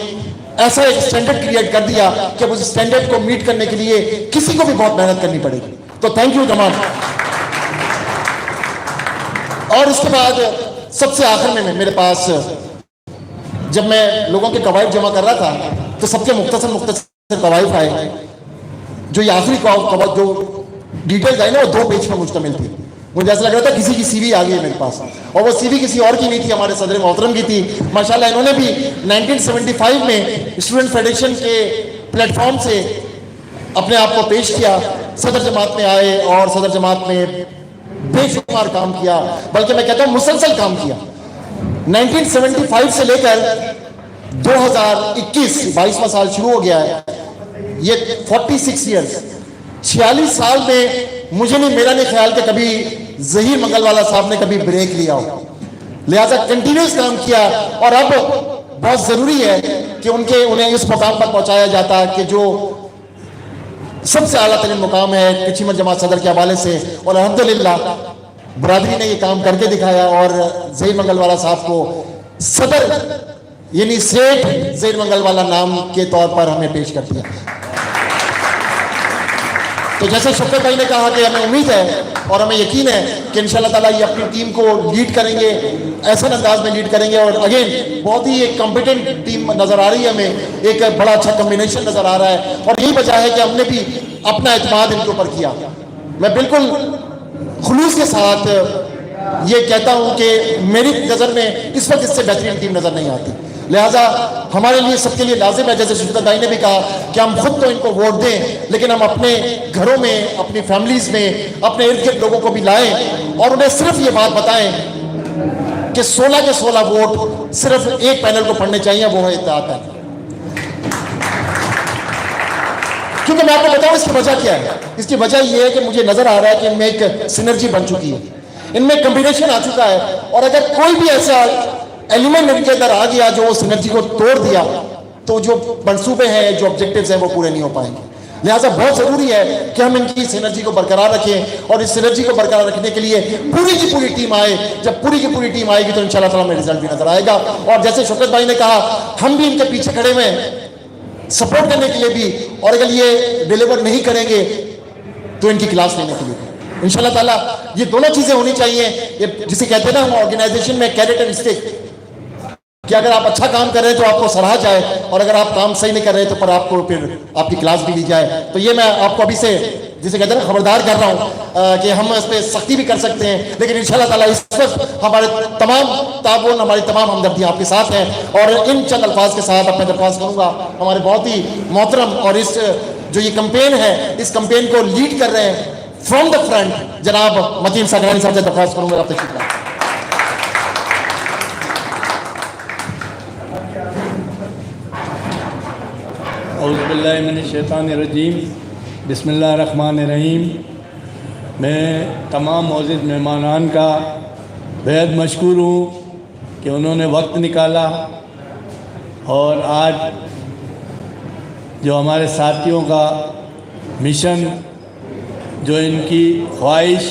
ऐसा एक स्टैंडर्ड क्रिएट कर दिया कि उस स्टैंडर्ड को मीट करने के लिए किसी को भी बहुत मेहनत करनी पड़ेगी। तो थैंक यू तमाम। और इसके बाद सबसे आखिर में मेरे पास जब मैं लोगों के कवायद जमा कर रहा था तो सबके मुख्तसर कवायद आए। जो ये आखिरी कवायद जो डिटेल्स आई ना वो 2 पेज पर मुश्तमिल थी। मुझे ऐसा लग रहा था किसी की सीवी आ गई है मेरे पास, और वो सीवी किसी और की नहीं थी, हमारे सदर मोहतरम की थी। माशाल्लाह इन्होंने भी 1975 में स्टूडेंट फेडरेशन के प्लेटफॉर्म से अपने आप को पेश किया, सदर जमात में आए और सदर जमात में बेशुमार काम किया, बल्कि मैं कहता हूँ मुसलसल काम किया। 1975 से लेकर 2021 22वां साल शुरू हो गया है, ये 46 ईयर्स 46 साल में मुझे नहीं, मेरा नहीं ख्याल कि कभी ज़हीर मंगलवाला साहब ने कभी ब्रेक लिया हो। लिहाजा कंटिन्यूस काम किया और अब बहुत ज़रूरी है कि उन्हें इस मुकाम पर पहुंचाया जाता कि जो सबसे आला तरीन मुकाम है कच्ची जमात सदर के हवाले से। और अल्हम्दुलिल्लाह बरादरी ने ये काम करके दिखाया और ज़हीर मंगलवाला साहब को सदर यानी सेठ ज़हीर मंगलवाला नाम के तौर पर हमें पेश कर दिया। तो जैसे शफकत भाई ने कहा कि हमें उम्मीद है और हमें यकीन है कि इंशाअल्लाह ताला ये अपनी टीम को लीड करेंगे, ऐसे अंदाज में लीड करेंगे। और अगेन बहुत ही एक कॉम्पिटेंट टीम नज़र आ रही है, हमें एक बड़ा अच्छा कॉम्बिनेशन नज़र आ रहा है। और यही वजह है कि हमने भी अपना एतमाद इनके ऊपर किया। मैं बिल्कुल खुलूस के साथ ये कहता हूँ कि मेरी नज़र में इस वक्त इससे बेहतरीन टीम नज़र नहीं आती। लिहाजा हमारे लिए सबके लिए लाजिम है, जैसे शफकत भाई ने भी कहा, कि हम खुद तो इनको वोट दें, लेकिन हम अपने घरों में, अपनी फैमिलीज़ में, अपने इर्द गिर्द लोगों को भी लाएं और उन्हें सिर्फ ये बात बताएं कि 16 के 16 वोट सिर्फ एक पैनल को पढ़ने चाहिए, वो है इत्तेहाद पैनल। क्योंकि मैं आपको बताऊं इसकी वजह क्या है। इसकी वजह यह है कि मुझे नजर आ रहा है कि इनमें एक सिनर्जी बन चुकी है, इनमें कॉम्बिनेशन आ चुका है। और अगर कोई भी ऐसा एलिमेंट इनके अंदर आ गया जो उस एनर्जी को तोड़ दिया, तो जो मंसूबे हैं, जो ऑब्जेक्टिव्स हैं, वो पूरे नहीं हो पाएंगे। लिहाजा बहुत ज़रूरी है कि हम इनकी इस एनर्जी को बरकरार रखें और इस एनर्जी को बरकरार रखने के लिए पूरी की पूरी टीम आए। जब पूरी की पूरी टीम आएगी तो इंशाअल्लाह ताला में रिजल्ट भी नजर आएगा। और जैसे शफकत भाई ने कहा, हम भी इनके पीछे खड़े हुए हैं सपोर्ट करने के लिए भी, और अगर ये डिलीवर नहीं करेंगे तो इनकी क्लास लेने के लिए इंशाअल्लाह ताला ये दोनों चीज़ें होनी चाहिए। ये जिसे कहते हैं ना हम ऑर्गेनाइजेशन में कैरेट एंड स्टिक, कि अगर आप अच्छा काम कर रहे हैं तो आपको सराहा जाए, और अगर आप काम सही नहीं कर रहे तो पर आपको फिर आपकी क्लास भी ली जाए। तो ये मैं आपको अभी से जिसे कहते हैं ना खबरदार कर रहा हूँ कि हम इस पर सख्ती भी कर सकते हैं, लेकिन इंशाअल्लाह ताला इस वक्त हमारे तमाम ताबून, हमारी तमाम हमदर्दियाँ आपके साथ हैं। और इन चंद अल्फाज के साथ अपने दरख्वास्त करूँगा हमारे बहुत ही मोहतरम और इस जो ये कंपेन है, इस कंपेन को लीड कर रहे हैं फ्रॉम द फ्रंट जनाब मतीन सागरानी साहब से दरख्वास्त करूँगा। आप तशरीफ लाएं। औज़ुबिल्लाहि मिनश्शैतानिर्रजीम, बिस्मिल्लाहिर्रहमानिर्रहीम। मैं तमाम मौजूद मेहमानान का बेहद मशकूर हूँ कि उन्होंने वक्त निकाला और आज जो हमारे साथियों का मिशन, जो इनकी ख्वाहिश,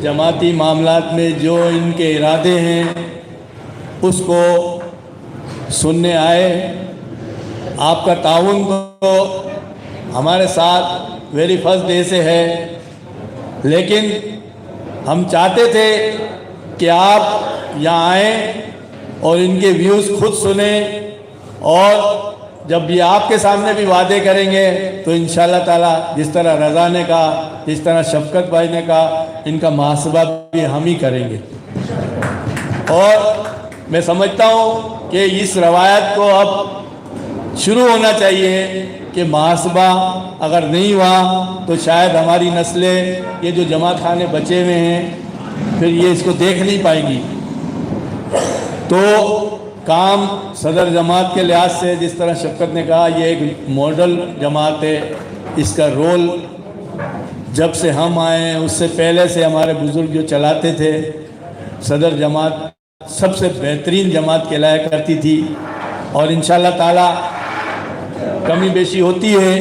जमाती मामलात में जो इनके इरादे हैं, उसको सुनने आए। आपका ताउन तो हमारे साथ वेरी फर्स्ट डे से है, लेकिन हम चाहते थे कि आप यहाँ आएँ और इनके व्यूज़ खुद सुने, और जब ये आपके सामने भी वादे करेंगे तो इंशाल्लाह ताला जिस तरह रज़ा ने कहा, जिस तरह शफकत भाई ने कहा, इनका मुहासबा भी हम ही करेंगे। और मैं समझता हूँ कि इस रवायत को अब शुरू होना चाहिए कि मुहासबा अगर नहीं हुआ तो शायद हमारी नस्लें, ये जो जमात खाने बचे हुए हैं, फिर ये इसको देख नहीं पाएंगी। तो काम सदर जमात के लिहाज से जिस तरह शफकत ने कहा, ये एक मॉडल जमात है। इसका रोल जब से हम आए हैं उससे पहले से हमारे बुज़ुर्ग जो चलाते थे, सदर जमात सबसे बेहतरीन जमात कहलाया करती थी। और इंशाल्लाह ताला कमी बेशी होती है,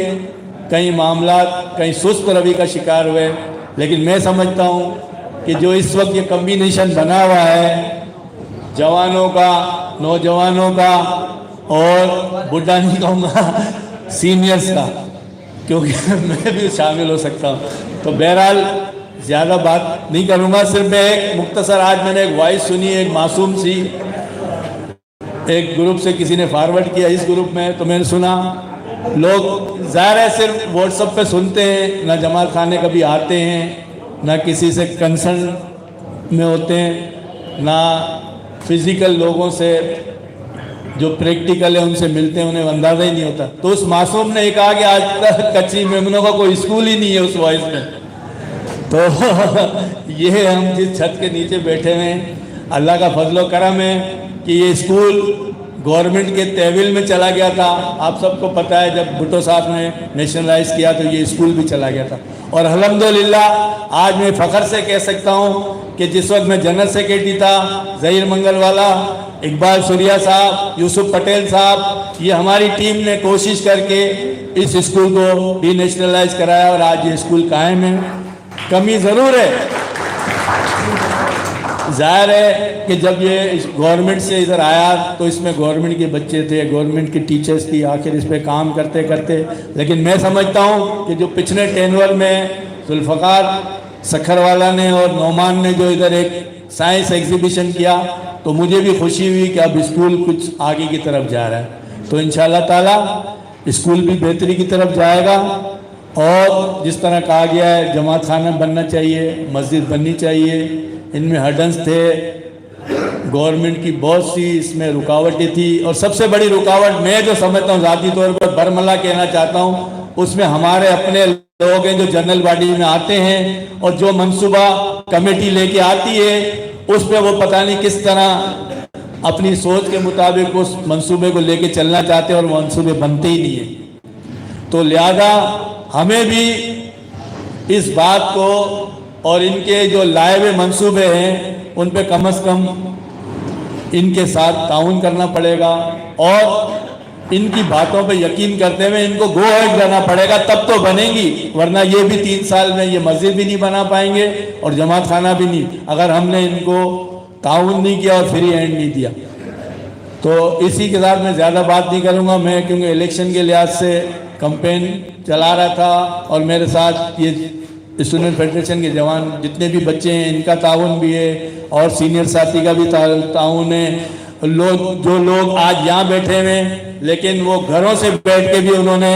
कई मामलात कहीं सुस्त रवि का शिकार हुए, लेकिन मैं समझता हूँ कि जो इस वक्त ये कम्बिनेशन बना हुआ है जवानों का, नौजवानों का, और बुढ़ा नहीं कहूँगा, सीनियर्स का, क्योंकि मैं भी शामिल हो सकता हूँ। तो बहरहाल ज़्यादा बात नहीं करूँगा, सिर्फ मैं एक मुख्तसर, आज मैंने एक वॉइस सुनी, एक मासूम सी, एक ग्रुप से किसी ने फॉरवर्ड किया इस ग्रुप में, तो मैंने सुना। लोग ज़ाहिर है सिर्फ व्हाट्सएप पे सुनते हैं, ना जमात खाने कभी आते हैं, ना किसी से कंसर्न में होते हैं, ना फिज़िकल लोगों से जो प्रैक्टिकल है उनसे मिलते हैं, उन्हें अंदाज़ा ही नहीं होता। तो उस मासूम ने कहा कि आज तक कच्ची मेमनों का कोई स्कूल ही नहीं है उस वॉइस में। तो ये हम जिस छत के नीचे बैठे हुए हैं, अल्लाह का फजल व करम है कि ये स्कूल गवर्नमेंट के तहवील में चला गया था। आप सबको पता है जब भुट्टो साहब ने नेशनलाइज किया तो ये स्कूल भी चला गया था। और अल्हम्दुलिल्लाह आज मैं फ़ख्र से कह सकता हूँ कि जिस वक्त मैं जनरल सेक्रेटरी था, ज़हीर मंगलवाला, इकबाल सुरिया साहब, यूसुफ पटेल साहब, ये हमारी टीम ने कोशिश करके इस स्कूल को डी नेशनलाइज कराया और आज ये स्कूल कायम है। कमी ज़रूर है, ज़ाहिर है कि जब ये गवर्नमेंट से इधर आया तो इसमें गवर्नमेंट के बच्चे थे, गवर्नमेंट की टीचर्स थी, आखिर इस पर काम करते करते, लेकिन मैं समझता हूँ कि जो पिछले टेनवर में जुल्फ़कार सखरवाला ने और नौमान ने जो इधर एक साइंस एग्जीबिशन किया, तो मुझे भी खुशी हुई कि अब स्कूल कुछ आगे की तरफ जा रहा है। तो इंशाल्लाह ताला स्कूल भी बेहतरी की तरफ जाएगा। और जिस तरह कहा गया है जमात खाना बनना चाहिए, मस्जिद बननी चाहिए, इनमें हर्डन्स थे, गवर्नमेंट की बहुत सी इसमें रुकावटें थी। और सबसे बड़ी रुकावट मैं जो समझता हूँ, ज़ाती तौर पर बरमला कहना चाहता हूँ, उसमें हमारे अपने लोग हैं जो जनरल बॉडी में आते हैं और जो मंसूबा कमेटी लेके आती है उस पर वो पता नहीं किस तरह अपनी सोच के मुताबिक उस मंसूबे को लेके चलना चाहते हैं और वो मंसूबे बनते ही नहीं है। तो लिहाजा हमें भी इस बात को और इनके जो लाए हुए मंसूबे हैं उन पे कम से कम इनके साथ ताउन करना पड़ेगा और इनकी बातों पे यकीन करते हुए इनको गो अहेड करना पड़ेगा, तब तो बनेगी, वरना ये भी 3 साल में ये मस्जिद भी नहीं बना पाएंगे और जमात खाना भी नहीं, अगर हमने इनको ताउन नहीं किया और फ्री हैंड नहीं दिया। तो इसी के साथ मैं ज़्यादा बात नहीं करूँगा मैं, क्योंकि इलेक्शन के लिहाज से कैंपेन चला रहा था और मेरे साथ ये स्टूडेंट फेडरेशन के जवान जितने भी बच्चे हैं इनका ताउन भी है और सीनियर साथी का भी ताउन है। जो लोग आज यहाँ बैठे हुए लेकिन वो घरों से बैठ के भी उन्होंने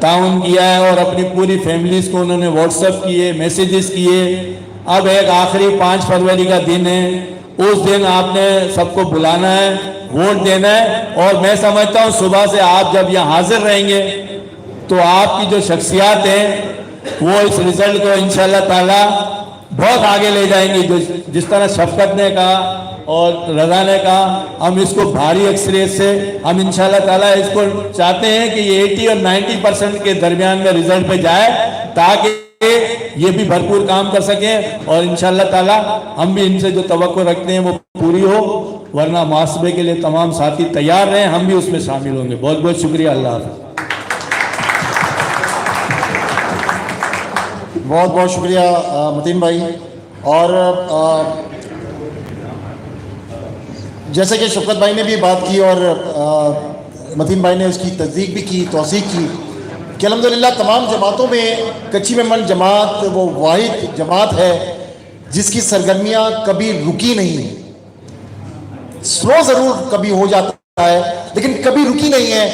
ताउन किया है और अपनी पूरी फैमिलीज को उन्होंने व्हाट्सएप किए, मैसेजेस किए। अब एक आखिरी 5 फरवरी का दिन है, उस दिन आपने सबको बुलाना है, वोट देना है। और मैं समझता हूँ सुबह से आप जब यहाँ हाजिर रहेंगे तो आपकी जो शख्सियात हैं वो इस रिजल्ट को इंशाल्लाह ताला बहुत आगे ले जाएंगी। जो जिस तरह शफकत ने कहा और रज़ा ने कहा, हम इसको भारी अक्सरियत से हम इंशाल्लाह ताला इसको चाहते हैं कि ये 80 और 90% के दरमियान में रिजल्ट पे जाए ताकि ये भी भरपूर काम कर सकें और इंशाल्लाह ताला हम भी इनसे जो तवक्को रखते हैं वो पूरी हो, वरना मुहासबे के लिए तमाम साथी तैयार रहें, हम भी उसमें शामिल होंगे। बहुत बहुत शुक्रिया। अल्लाह हाफ़िज़। बहुत बहुत शुक्रिया मतीन भाई। और जैसे कि शौकत भाई ने भी बात की और मतीन भाई ने उसकी तस्दीक भी की, तौसीक की कि अल्हम्दुलिल्लाह तमाम जमातों में कच्ची मेमन जमात वो वाहिद जमात है जिसकी सरगर्मियाँ कभी रुकी नहीं। स्लो ज़रूर कभी हो जाता है लेकिन कभी रुकी नहीं है।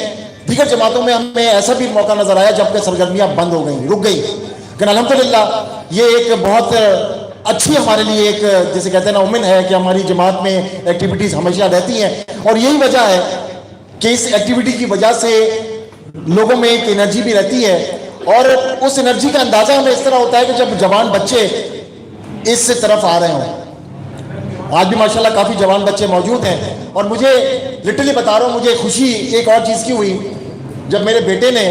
दीगर जमातों में हमें ऐसा भी मौका नज़र आया जबकि सरगर्मियाँ बंद हो गई, रुक गई। लेकिन अल्हम्दुलिल्लाह ये एक बहुत अच्छी हमारे लिए एक जैसे कहते हैं ना उम्मीद है कि हमारी जमात में एक्टिविटीज़ हमेशा रहती हैं और यही वजह है कि इस एक्टिविटी की वजह से लोगों में एक एनर्जी भी रहती है और उस एनर्जी का अंदाज़ा हमें इस तरह होता है कि जब जवान बच्चे इस तरफ आ रहे हों। आज भी माशाल्लाह काफ़ी जवान बच्चे मौजूद हैं और मुझे लिटरली बता रहा हूँ, मुझे खुशी एक और चीज़ की हुई जब मेरे बेटे ने,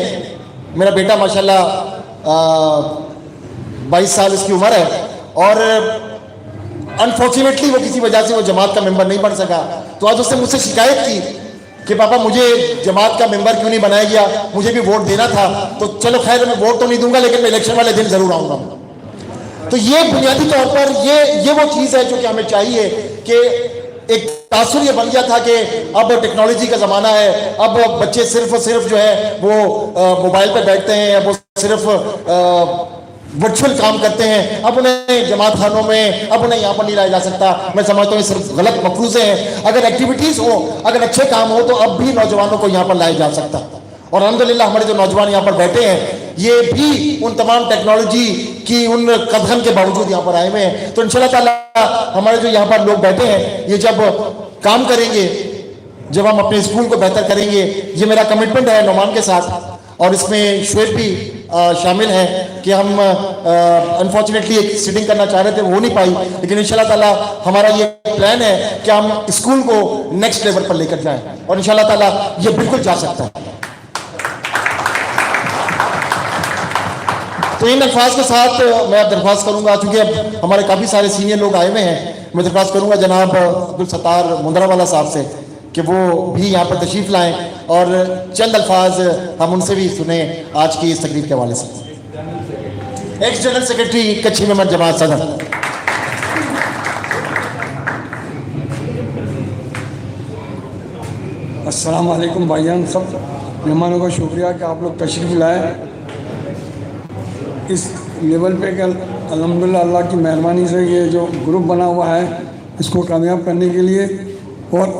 मेरा बेटा माशाल्लाह 22 साल इसकी उम्र है और अनफॉर्चुनेटली वो किसी वजह से वो जमात का मेंबर नहीं बन सका। तो आज उसने मुझसे शिकायत की कि पापा मुझे जमात का मेंबर क्यों नहीं बनाया गया, मुझे भी वोट देना था। तो चलो खैर मैं वोट तो नहीं दूंगा लेकिन मैं इलेक्शन वाले दिन ज़रूर आऊँगा। तो ये बुनियादी तौर पर ये वो चीज़ है जो कि हमें चाहिए कि एक तासुर ये बन गया था कि अब टेक्नोलॉजी का ज़माना है, अब बच्चे सिर्फ और सिर्फ जो है वो मोबाइल पर बैठते हैं, वो सिर्फ वर्चुअल काम करते हैं। अब उन्हें जमात खानों में, अब उन्हें यहाँ पर नहीं लाया जा सकता। मैं समझता हूँ सिर्फ गलत मफरूज़े हैं। अगर एक्टिविटीज़ हो, अगर अच्छे काम हो तो अब भी नौजवानों को यहाँ पर लाया जा सकता। और अल्हम्दुलिल्लाह हमारे जो नौजवान यहाँ पर बैठे हैं ये भी उन तमाम टेक्नोलॉजी की उन कदम के बावजूद यहाँ पर आए हुए हैं। तो इंशाल्लाह ताला हमारे जो यहाँ पर लोग बैठे हैं ये जब काम करेंगे, जब हम अपने स्कूल को बेहतर करेंगे, ये मेरा कमिटमेंट है नौमान के साथ और इसमें शुएब भी शामिल है कि हम अनफॉर्चुनेटली एक सिटिंग करना चाह रहे थे, वो हो नहीं पाई, लेकिन इंशाल्लाह ताला हमारा ये प्लान है कि हम स्कूल को नेक्स्ट लेवल पर लेकर जाएं और इंशाल्लाह ताला ये बिल्कुल जा सकता है। तो इन अल्फाज के साथ मैं दरख्वास्त करूंगा, चूंकि अब हमारे काफ़ी सारे सीनियर लोग आए हुए हैं, मैं दरख्वास्त करूंगा जनाब अब्दुल सत्तार मुंदरावाला साहब से कि वो भी यहाँ पर तशरीफ़ लाएं और चंद अल्फाज हम उनसे भी सुने आज की इस तकरीब के हवाले से। एक्स जनरल सेक्रेटरी कच्ची मेमन जमात सदर। अस्सलाम वालेकुम भाईजान, सब मेहमानों का शुक्रिया कि आप लोग तशरीफ़ लाए इस लेवल पे। कल अल्हम्दुलिल्लाह अल्लाह की मेहरबानी से ये जो ग्रुप बना हुआ है इसको कामयाब करने के लिए और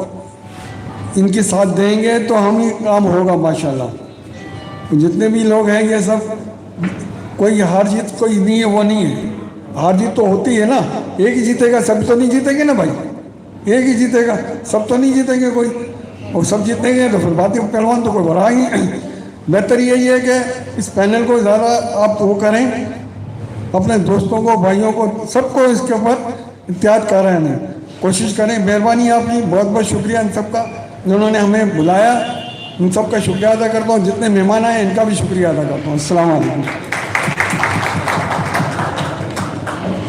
इनके साथ देंगे तो हम ही काम होगा माशाल्लाह। जितने भी लोग हैं ये सब, कोई हार जीत कोई नहीं है, वो नहीं है। हार जीत तो होती है ना, एक ही जीतेगा, सब तो नहीं जीतेंगे ना भाई, एक ही जीतेगा, सब तो नहीं जीतेंगे कोई, और सब जीतेंगे तो फिर बात ही पहलवान तो कोई बड़ा ही है। बेहतर यही है कि इस पैनल को ज़्यादा आप वो करें, अपने दोस्तों को, भाइयों को, सबको इसके ऊपर इत्याद कर रहे हैं, कोशिश करें। मेहरबानी आपकी, बहुत बहुत शुक्रिया इन सब का जिन्होंने हमें बुलाया, उन सब का शुक्रिया अदा करता हूँ। जितने मेहमान आए इनका भी शुक्रिया अदा करता हूँ। अस्सलाम वालेकुम।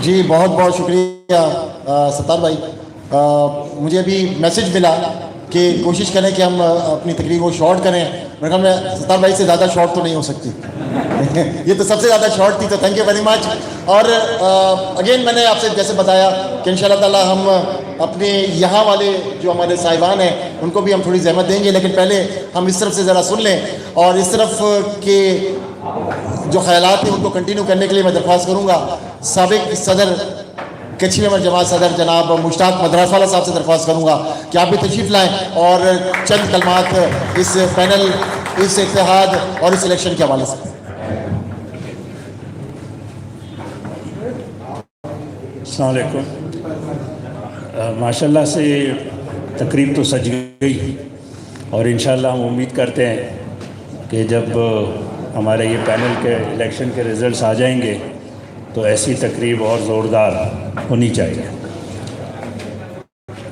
जी बहुत बहुत शुक्रिया सत्तार भाई। मुझे अभी मैसेज मिला कि कोशिश करें कि हम अपनी तकरीर को शॉर्ट करें। मेरे ख्याल में सत्तार भाई से ज़्यादा शॉर्ट तो नहीं हो सकती ये तो सबसे ज़्यादा शॉर्ट थी, तो थैंक यू वेरी मच। और अगेन मैंने आपसे जैसे बताया कि इंशाल्लाह ताला हम अपने यहाँ वाले जो हमारे साहिबान हैं उनको भी हम थोड़ी ज़हमत देंगे, लेकिन पहले हम इस तरफ से ज़रा सुन लें और इस तरफ के जो ख्यालात हैं उनको कंटिन्यू करने के लिए मैं दरख्वास्त करूँगा साबिक सदर कच्ची मेमन जमात सदर जनाब मुश्ताक मदरासवाला साहब से दरख्वास्त करूँगा कि आप भी तशरीफ़ लाएँ और चंद कलमात इस पैनल, इस इत्तेहाद और इस इलेक्शन के हवाले से। अस्सलाम वालेकुम। माशाल्लाह से तकरीब तो सज गई और इंशाल्लाह हम उम्मीद करते हैं कि जब हमारे ये पैनल के इलेक्शन के रिज़ल्ट्स आ जाएंगे तो ऐसी तकरीब और ज़ोरदार होनी चाहिए।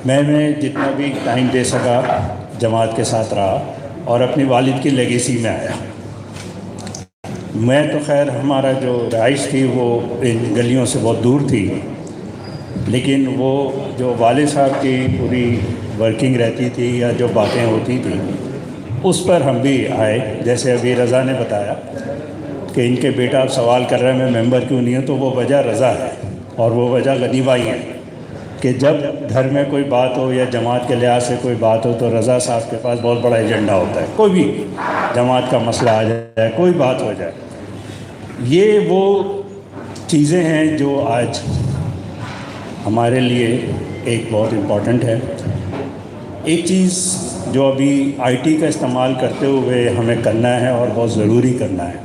मैंने जितना भी टाइम दे सका जमात के साथ रहा और अपनी वालिद की लेगेसी में आया। मैं तो खैर हमारा जो रहाइश थी वो इन गलियों से बहुत दूर थी, लेकिन वो जो वालिद साहब की पूरी वर्किंग रहती थी या जो बातें होती थी उस पर हम भी आए। जैसे अभी रज़ा ने बताया कि इनके बेटा आप सवाल कर रहे हैं मैं मेंबर क्यों नहीं हूँ, तो वो वजह रज़ा है और वो वजह गनी भाई है कि जब घर में कोई बात हो या जमात के लिहाज से कोई बात हो तो रज़ा साहब के पास बहुत बड़ा एजेंडा होता है। कोई भी जमात का मसला आ जाए, कोई बात हो जाए, ये वो चीज़ें हैं जो आज हमारे लिए एक बहुत इम्पॉर्टेंट है। एक चीज़ जो अभी आईटी का इस्तेमाल करते हुए हमें करना है और बहुत ज़रूरी करना है,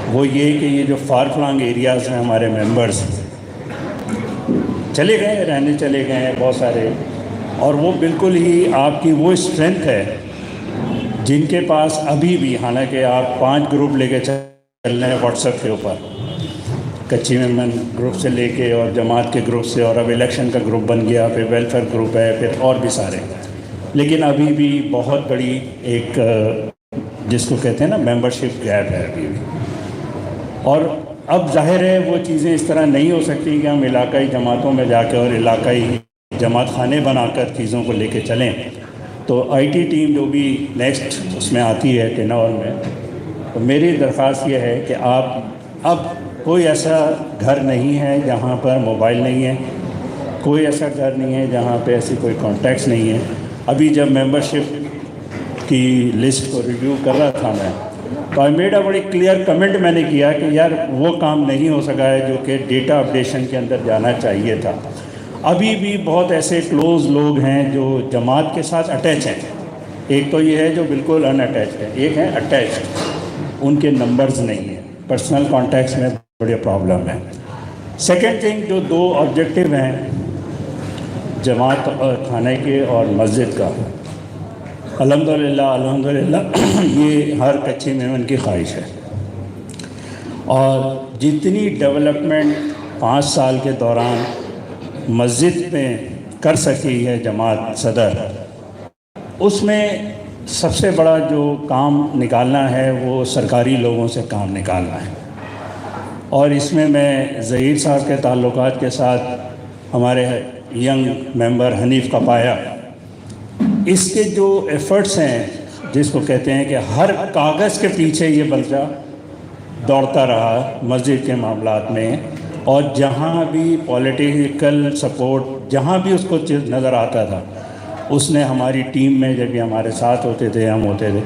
वो ये कि ये जो फार फ्लंग एरियाज़ हैं, हमारे मेंबर्स चले गए, रहने चले गए हैं बहुत सारे, और वो बिल्कुल ही आपकी वो स्ट्रेंथ है जिनके पास अभी भी, हालांकि आप 5 ग्रुप लेके चल रहे हैं व्हाट्सएप के ऊपर, कच्ची मेमन ग्रुप से लेके और जमात के ग्रुप से, और अब इलेक्शन का ग्रुप बन गया, फिर वेलफेयर ग्रुप है, फिर और भी सारे, लेकिन अभी भी बहुत बड़ी एक जिसको कहते हैं ना मेंबरशिप गैप है अभी भी। और अब जाहिर है वो चीज़ें इस तरह नहीं हो सकती कि हम इलाकाई जमातों में जाकर और इलाकाई जमात खाने बनाकर चीज़ों को लेके चलें। तो आईटी टीम जो भी नेक्स्ट उसमें आती है टेनौर में, तो मेरी दरख्वास्त ये है कि आप अब कोई ऐसा घर नहीं है जहाँ पर मोबाइल नहीं है, कोई ऐसा घर नहीं है जहाँ पे ऐसी कोई कॉन्टैक्ट्स नहीं है। अभी जब मेंबरशिप की लिस्ट को रिव्यू कर रहा था मैं, तो आई मेड अ बड़ी क्लियर कमेंट मैंने किया कि यार वो काम नहीं हो सका है जो कि डेटा अपडेशन के अंदर जाना चाहिए था। अभी भी बहुत ऐसे क्लोज़ लोग हैं जो जमात के साथ अटैच हैं। एक तो ये है जो बिल्कुल अनअटैच्ड है, एक है अटैच्ड, उनके नंबर्स नहीं हैं, पर्सनल कॉन्टैक्ट्स में बड़ी प्रॉब्लम है। सेकेंड थिंग, जो 2 ऑब्जेक्टिव हैं जमात और खाने के और मस्जिद का, अल्हम्दुलिल्लाह ये हर कच्ची मेमन की ख्वाहिश है। और जितनी डेवलपमेंट 5 साल के दौरान मस्जिद में कर सकी है जमात सदर, उसमें सबसे बड़ा जो काम निकालना है वो सरकारी लोगों से काम निकालना है। और इसमें मैं ज़हीर साहब के ताल्लुकात के साथ हमारे यंग मेंबर हनीफ कपाया, इसके जो एफ़र्ट्स हैं जिसको कहते हैं कि हर कागज़ के पीछे ये बच्चा दौड़ता रहा मस्जिद के मामलात में, और जहाँ भी पॉलिटिकल सपोर्ट जहाँ भी उसको नज़र आता था, उसने हमारी टीम में जब भी हमारे साथ होते थे, हम होते थे,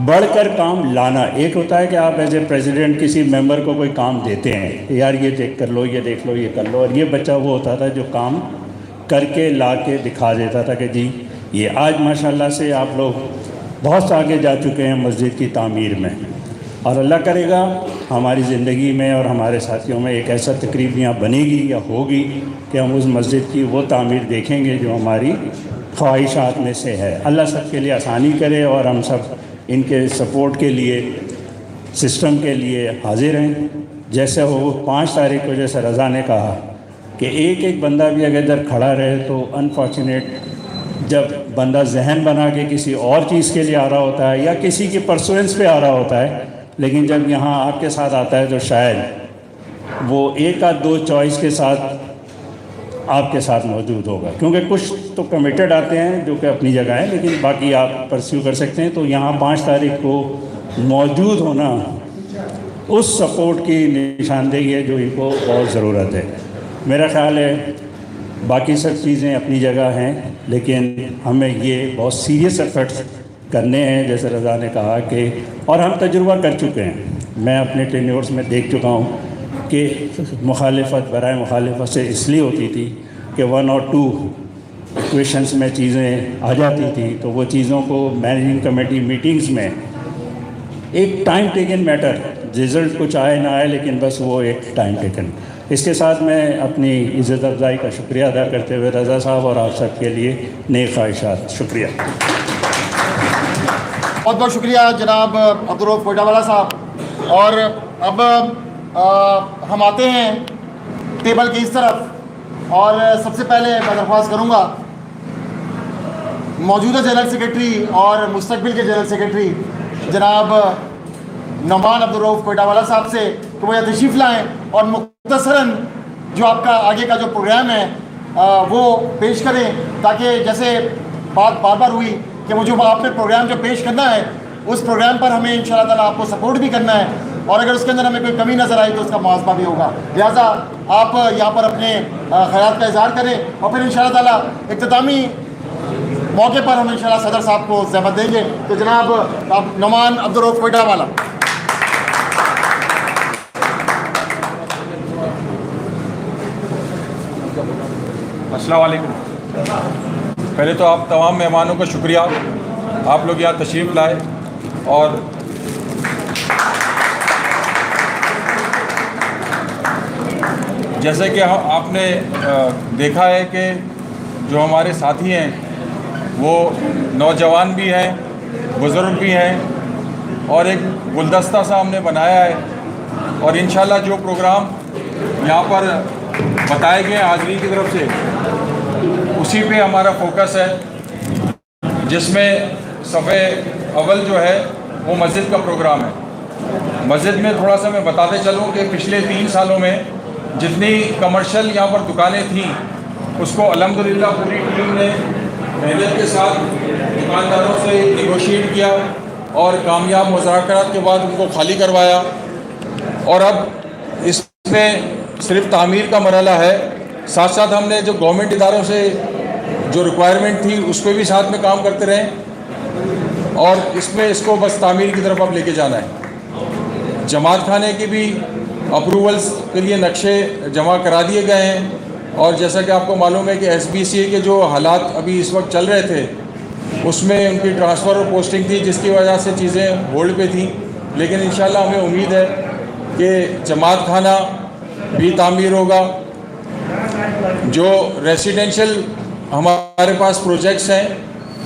बढ़कर काम लाना। एक होता है कि आप एज ए प्रेसिडेंट किसी मेंबर को कोई काम देते हैं, यार ये देख कर लो, ये देख लो, ये कर लो, और ये बच्चा वो होता था जो काम करके ला के दिखा देता था कि जी ये आज माशाल्लाह से आप लोग बहुत आगे जा चुके हैं मस्जिद की तामीर में। और अल्लाह करेगा हमारी ज़िंदगी में और हमारे साथियों में एक ऐसा तकरीब यहाँ बनेगी या होगी कि हम उस मस्जिद की वो तामीर देखेंगे जो हमारी ख्वाहिशात में से है। अल्लाह सब के लिए आसानी करे और हम सब इनके सपोर्ट के लिए, सिस्टम के लिए हाजिर हैं। जैसे वो 5 तारीख को जैसे रज़ा ने कहा कि एक बंदा भी अगर इधर खड़ा रहे तो अनफॉर्चुनेट, जब बंदा जहन बना के किसी और चीज़ के लिए आ रहा होता है या किसी की परसुएंस पे आ रहा होता है, लेकिन जब यहाँ आपके साथ आता है तो शायद वो 1 या 2 चॉइस के साथ आपके साथ मौजूद होगा, क्योंकि कुछ तो कमिटेड आते हैं जो कि अपनी जगह है, लेकिन बाकी आप परस्यू कर सकते हैं। तो यहाँ 5 तारीख को मौजूद होना उस सपोर्ट की निशानदेही है जो इनको बहुत ज़रूरत है। मेरा ख़्याल है बाकी सब चीज़ें अपनी जगह हैं, लेकिन हमें ये बहुत सीरियस एफर्ट्स करने हैं, जैसे रज़ा ने कहा कि, और हम तजुर्बा कर चुके हैं। मैं अपने टेन्योर्स में देख चुका हूँ कि मुखालिफत बराए मुखालिफत से इसलिए होती थी कि 1 और 2 इक्वेशंस में चीज़ें आ जाती थी, तो वो चीज़ों को मैनेजिंग कमेटी मीटिंग्स में एक टाइम टेकन मैटर, रिज़ल्ट कुछ आए ना आए, लेकिन बस वो एक टाइम टेकन। इसके साथ मैं अपनी इज़्ज़त अफ़ज़ाई का शुक्रिया अदा करते हुए रज़ा साहब और आप सब के लिए नेक ख्वाहिशात। शुक्रिया, बहुत बहुत शुक्रिया जनाब अब्दुल रऊफ़ कोइटावाला साहब। और अब हम आते हैं टेबल की इस तरफ, और सबसे पहले मैं दरख्वास्त करूँगा मौजूदा जनरल सेक्रेटरी और मुस्तकबिल के जनरल सेक्रेटरी जनाब नौमान अब्दुल रऊफ़ कोइटावाला साहब से कि वो यहाँ तशरीफ़ लाएँ और मुख्तसरन जो आपका आगे का जो प्रोग्राम है वो पेश करें, ताकि जैसे बात बार हुई कि वो जो आपने प्रोग्राम जो पेश करना है उस प्रोग्राम पर हमें इंशाअल्लाह ताला आपको सपोर्ट भी करना है। और अगर उसके अंदर हमें कोई कमी नज़र आई तो उसका मुआवजा भी होगा। लिहाजा आप यहाँ पर अपने ख्याल का इजहार करें और फिर इंशाअल्लाह ताला इख्तितामी मौके पर हम इंशाअल्लाह सदर साहब को ज़हमत देंगे। तो जनाब नुमान अब्दुल रऊफ कोयटा वाला। अस्सलाम वालेकुम। पहले तो आप तमाम मेहमानों का शुक्रिया, आप लोग यहाँ तशरीफ़ लाए और जैसे कि आपने देखा है कि जो हमारे साथी हैं वो नौजवान भी हैं, बुज़ुर्ग भी हैं और एक गुलदस्ता सा हमने बनाया है और इंशाल्लाह जो प्रोग्राम यहाँ पर बताए गए हाज़रीन की तरफ से उसी पे हमारा फोकस है, जिसमें सफ़े अव्वल जो है वो मस्जिद का प्रोग्राम है। मस्जिद में थोड़ा सा मैं बताते चलूँ कि पिछले 3 सालों में जितनी कमर्शियल यहाँ पर दुकानें थीं उसको अल्हम्दुलिल्लाह पूरी टीम ने मेहनत के साथ दुकानदारों से नेगोशिएट किया और कामयाब मुज़ाकरात के बाद उनको खाली करवाया और अब इसमें सिर्फ तामीर का मरहला है, साथ साथ हमने जो गवर्नमेंट इदारों से जो रिक्वायरमेंट थी उस पर भी साथ में काम करते रहें और इसमें इसको बस तामीर की तरफ अब लेके जाना है। जमात खाने की भी अप्रूवल्स के लिए नक्शे जमा करा दिए गए हैं और जैसा कि आपको मालूम है कि SBCA के जो हालात अभी इस वक्त चल रहे थे उसमें उनकी ट्रांसफ़र और पोस्टिंग थी जिसकी वजह से चीज़ें होल्ड पे थी, लेकिन इंशाल्लाह हमें उम्मीद है कि जमात खाना भी तामीर होगा। जो रेसिडेंशियल हमारे पास प्रोजेक्ट्स हैं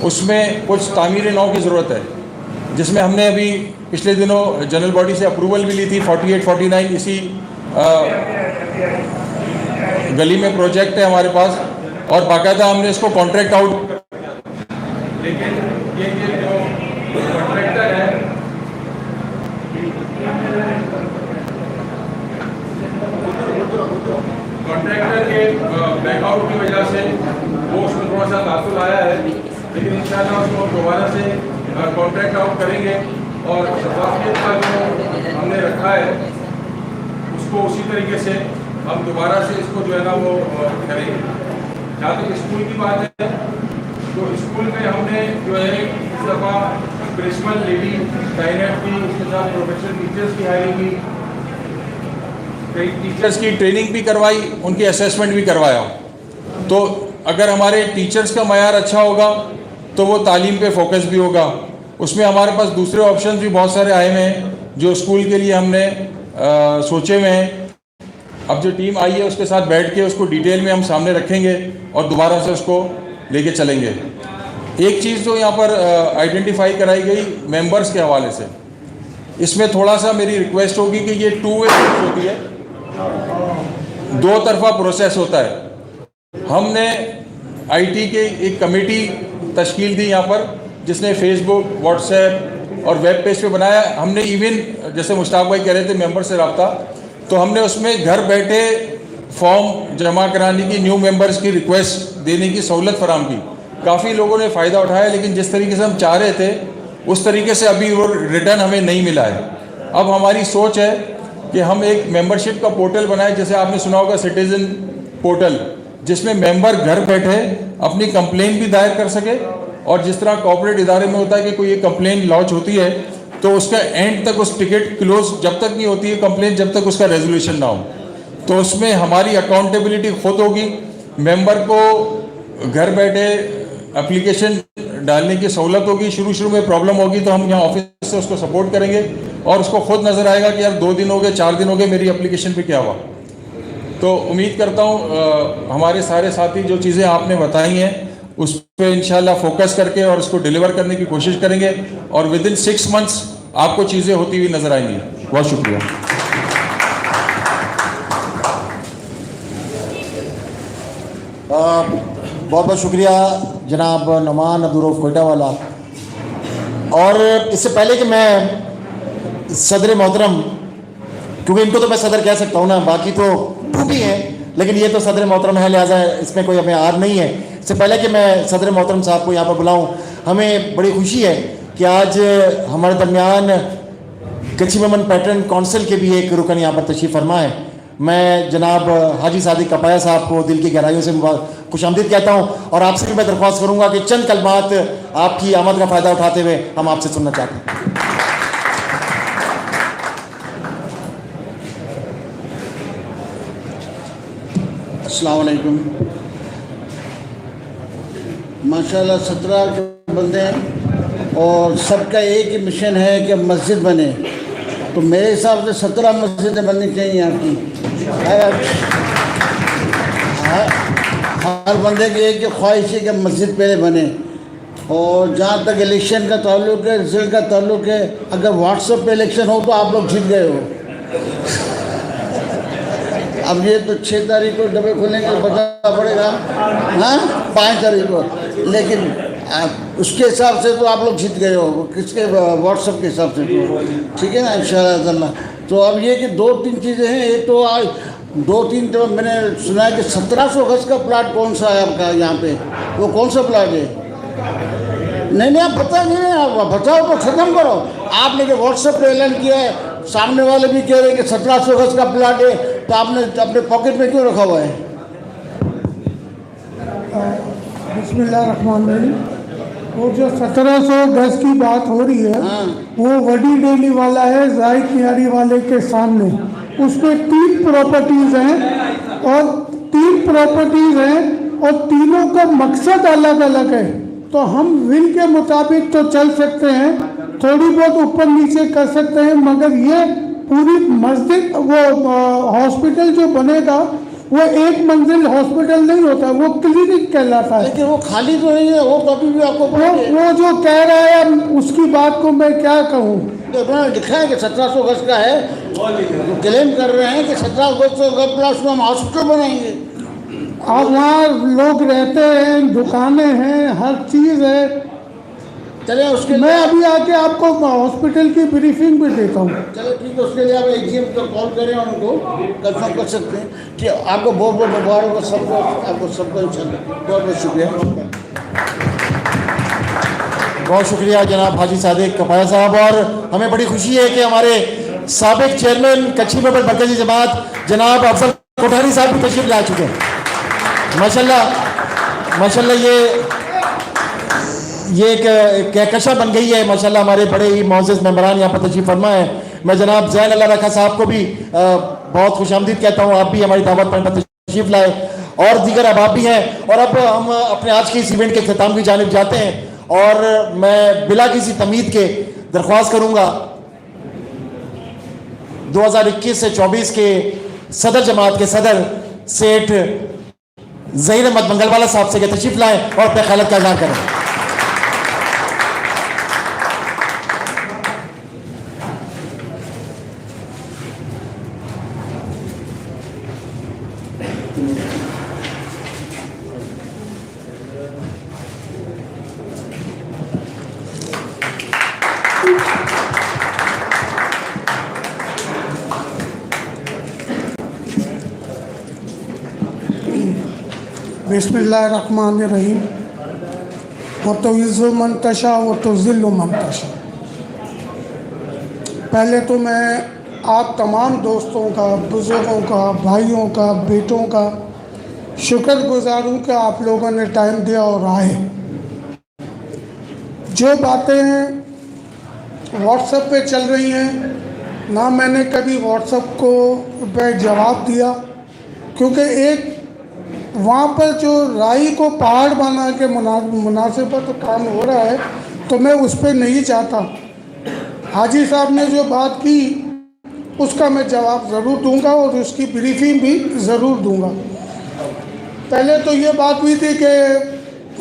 उसमें कुछ तामीर नौ की ज़रूरत है, जिसमें हमने अभी पिछले दिनों जनरल बॉडी से अप्रूवल भी ली थी। 48-49 इसी गली में प्रोजेक्ट है हमारे पास और बाकायदा हमने इसको कॉन्ट्रैक्ट आउट, लेकिन ये जो कॉन्ट्रैक्टर है कॉन्ट्रैक्टर के बैकआउट की वजह से वो उसमें थोड़ा सा तासुर आया है, लेकिन इंशाल्लाह उसको दोबारा से कॉन्ट्रैक्ट आउट करेंगे और शफाफियत का जो हमने रखा है उसको उसी तरीके से हम दोबारा से इसको जो है ना वो करेंगे। जहाँ तक स्कूल की बात है तो स्कूल में हमने जो है इस दफ़ा प्रिंसिपल लेडी तैनात की, उसके साथ प्रोफेशनल टीचर्स की हायरिंग की, कई टीचर्स की ट्रेनिंग भी करवाई, उनकी असेसमेंट भी करवाया। तो अगर हमारे टीचर्स का मयार अच्छा होगा तो वो तालीम पे फोकस भी होगा। उसमें हमारे पास दूसरे ऑप्शन भी बहुत सारे आए हुए हैं जो स्कूल के लिए हमने सोचे हुए हैं। अब जो टीम आई है उसके साथ बैठ के उसको डिटेल में हम सामने रखेंगे और दोबारा से उसको लेके चलेंगे। एक चीज़ जो यहाँ पर आइडेंटिफाई कराई गई मेंबर्स के हवाले से, इसमें थोड़ा सा मेरी रिक्वेस्ट होगी कि ये 2 वे होती है, 2 तरफा प्रोसेस होता है। हमने IT के एक कमेटी तश्कील दी यहाँ पर जिसने फेसबुक, व्हाट्सएप और वेब पेज पे बनाया। हमने इवन जैसे मुश्ताक भाई कह रहे थे मेंबर से रब्ता, तो हमने उसमें घर बैठे फॉर्म जमा कराने की, न्यू मेंबर्स की रिक्वेस्ट देने की सहूलत फराम की। काफ़ी लोगों ने फ़ायदा उठाया, लेकिन जिस तरीके से हम चाह रहे थे उस तरीके से अभी वो रिटर्न हमें नहीं मिला है। अब हमारी सोच है कि हम एक मेंबरशिप का पोर्टल बनाए, जैसे आपने सुना होगा सिटीज़न पोर्टल, जिसमें मेंबर घर बैठे अपनी कंप्लेन भी दायर कर सके और जिस तरह कॉर्पोरेट इदारे में होता है कि कोई ये कंप्लेन लॉन्च होती है तो उसका एंड तक उस टिकट क्लोज जब तक नहीं होती है कंप्लेन, जब तक उसका रेजोल्यूशन ना हो, तो उसमें हमारी अकाउंटेबिलिटी खुद होगी। मेंबर को घर बैठे एप्लीकेशन डालने की सहूलत होगी। शुरू में प्रॉब्लम होगी तो हम यहाँ ऑफिस से उसको सपोर्ट करेंगे और उसको खुद नज़र आएगा कि यार 2 दिन हो गए, 4 दिन हो गए, मेरी एप्लीकेशन पे क्या हुआ। तो उम्मीद करता हूँ हमारे सारे साथी जो चीज़ें आपने बताई हैं उस पर इंशाल्लाह फोकस करके और उसको डिलीवर करने की कोशिश करेंगे और विदिन 6 मंथ्स आपको चीज़ें होती हुई नज़र आएंगी। बहुत शुक्रिया। बहुत बहुत शुक्रिया जनाब नुमान अब्दुल रऊफ कोयटा वाला। और इससे पहले कि मैं सदर मोहतरम, क्योंकि इनको तो मैं सदर कह सकता हूँ ना, बाकी तो भी हैं, लेकिन ये तो सदर मोहतरम है, लिहाजा इसमें कोई हमें आर नहीं है। इससे पहले कि मैं सदर मोहतरम साहब को यहाँ पर बुलाऊँ, हमें बड़ी खुशी है कि आज हमारे दरमियान कच्ची मेमन पैटर्न काउंसिल के भी एक रुकन यहाँ पर तशरीफ़ फरमा है। मैं जनाब हाजी सादिक कपाया साहब को दिल की गहराइयों से खुशामदीद कहता हूँ और आपसे भी मैं दरख्वास्त करूँगा कि चंद कलमात आपकी आमद का फ़ायदा उठाते हुए हम आपसे सुनना चाहते हैं। अस्सलाम वालेकुम। माशाल्लाह 17 के बंदे हैं और सबका एक ही मिशन है कि मस्जिद बने। तो मेरे हिसाब से 17 मस्जिदें बननी चाहिए यहाँ की। हर बंदे की एक ही ख्वाहिश है कि मस्जिद पहले बने। और जहाँ तक इलेक्शन का ताल्लुक है, रिजल्ट का ताल्लुक है, अगर व्हाट्सएप पे इलेक्शन हो तो आप लोग जीत गए हो। अब ये तो 6 तारीख को डब्बे खोलेंगे तो बताना पड़ेगा, हाँ 5 तारीख को, लेकिन उसके हिसाब से तो आप लोग जीत गए हो, किसके व्हाट्सएप के हिसाब से तो ठीक है ना इंशाअल्लाह। तो अब ये कि 2-3 चीज़ें हैं। एक तो 2-3 तो मैंने सुना है कि 1700 गज का प्लाट कौन सा है आपका यहाँ पे, वो कौन सा प्लाट है? नहीं आप पता नहीं है, आप बताओ तो ख़त्म करो। आपने जो व्हाट्सएप पे ऐलान किया है, सामने वाले भी कह रहे हैं कि 1700 गज का प्लाट है, तो आपने अपने पॉकेट में क्यों रखा हुआ है? बिस्मिल्लाहिर्रहमानिर्रहीम। वो जो 1700 गज की बात हो रही है, हाँ। वो वडी डेली वाला है जाहिद मियारी वाले के सामने। उसमें 3 प्रॉपर्टीज़ हैं और 3 प्रॉपर्टीज़ हैं और तीनों का मकसद अलग अलग है। तो हम विल के मुताबिक तो चल सकते हैं, थोड़ी बहुत ऊपर नीचे कर सकते हैं, मगर ये पूरी मस्जिद वो हॉस्पिटल जो बनेगा वो एक मंजिल हॉस्पिटल नहीं होता, वो क्लिनिक कहलाता है। लेकिन वो खाली तो नहीं है, वो तो अभी भी आपको वो जो कह रहा है उसकी बात को मैं क्या कहूँ। उन्होंने लिखा है कि 1700 गज का है, तो क्लेम कर रहे हैं कि 1700 गज प्लस हम हॉस्पिटल बनाएंगे। अब वहाँ लोग रहते हैं, दुकानें हैं, हर चीज़ है। चले उसके मैं अभी आके आपको हॉस्पिटल की ब्रीफिंग भी देता हूँ। चलो ठीक है, उसके लिए आप AGM को कॉल करें और उनको कंफर्म कर सकते हैं कि आपको बहुत बहुत मुबारक हो सबको, आपको सबको इंशाल्लाह बहुत बहुत शुक्रिया। बहुत शुक्रिया जनाब हाजी सादिक कपाया साहब। और हमें बड़ी खुशी है कि हमारे साबिक चेयरमैन कच्ची मेमन मरकजी जमात जनाब अफजल कोठारी साहब भी तशरीफ ला चुके हैं। माशाल्लाह ये एक कहकशा बन गई है। माशाल्लाह हमारे बड़े ही मोअज़्ज़ज़ मेंबरान यहाँ पर तशरीफ़ फरमा है। मैं जनाब ज़ैन अल्लाह रखा साहब को भी बहुत खुशामदीद कहता हूँ। आप भी हमारी दावत पर तशरीफ़ लाए और दीगर अहबाब भी हैं। और अब हम अपने आज के इस इवेंट के अख्ताम की जानिब जाते हैं और मैं बिला किसी तमीद के दरख्वास्त करूँगा 2021 से 24 के सदर जमात के सदर सेठ ज़हीर अहमद मंगलवाला साहब से तशरीफ़ लाएँ और अपने ख्यालात का इज़हार करें। बिस्मिल्लाहिर्रहमानिर्रहीम। व तुइज़्ज़ु मन तशा व तुज़िल्लु मन तशा। पहले तो मैं आप तमाम दोस्तों का, बुज़ुर्गों का, भाइयों का, बेटों का शुक्रगुज़ार हूँ कि आप लोगों ने टाइम दिया और आए। जो बातें व्हाट्सएप पे चल रही हैं, ना मैंने कभी व्हाट्सएप को पे जवाब दिया, क्योंकि एक वहाँ पर जो राई को पहाड़ बना के मुनासिबत काम हो रहा है, तो मैं उस पर नहीं चाहता। हाजी साहब ने जो बात की उसका मैं जवाब ज़रूर दूंगा और उसकी ब्रीफिंग भी ज़रूर दूंगा। पहले तो ये बात हुई थी कि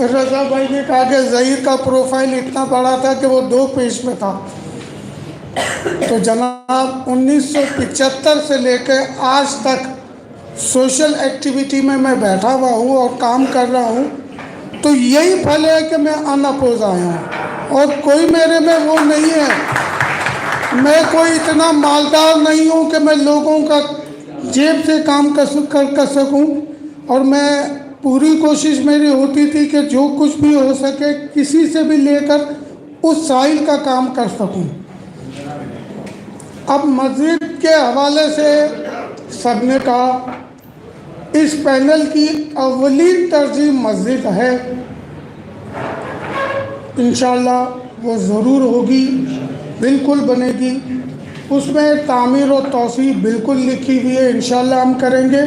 रज़ा भाई ने कहा कि ज़हीर का प्रोफाइल इतना बड़ा था कि वो 2 पेज में था। तो जनाब 1975 से लेकर आज तक सोशल एक्टिविटी में मैं बैठा हुआ हूँ और काम कर रहा हूँ, तो यही फल है कि मैं अनअपोज आया हूँ और कोई मेरे में वो नहीं है। मैं कोई इतना मालदार नहीं हूँ कि मैं लोगों का जेब से काम कर सकूँ। और मैं पूरी कोशिश मेरी होती थी कि जो कुछ भी हो सके किसी से भी लेकर उस साइल का काम कर सकूँ। अब मस्जिद के हवाले से सबने कहा इस पैनल की अव्वलीन तरजीह मस्जिद है, इंशाअल्लाह वो ज़रूर होगी, बिल्कुल बनेगी। उसमें तामीर और तौसी बिल्कुल लिखी हुई है, इंशाअल्लाह हम करेंगे।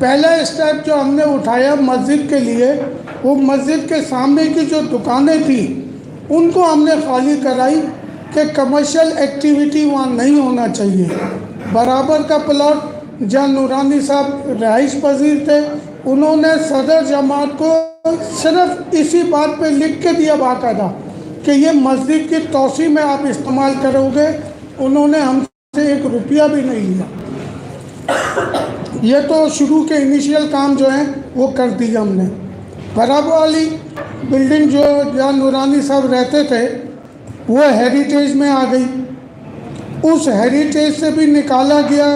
पहला स्टेप जो हमने उठाया मस्जिद के लिए, वो मस्जिद के सामने की जो दुकानें थी उनको हमने खाली कराई कि कमर्शियल एक्टिविटी वहाँ नहीं होना चाहिए। बराबर का प्लॉट जहाँ नूरानी साहब रहाइश पजीर थे, उन्होंने सदर जमात को सिर्फ इसी बात पे लिख के दिया बाकायदा कि ये मस्जिद की तौसी में आप इस्तेमाल करोगे। उन्होंने हमसे 1 रुपया भी नहीं लिया। ये तो शुरू के इनिशियल काम जो हैं वो कर दिए हमने। बराबर वाली बिल्डिंग जो जहाँ नूरानी साहब रहते थे वो हेरिटेज में आ गई, उस हेरिटेज से भी निकाला गया।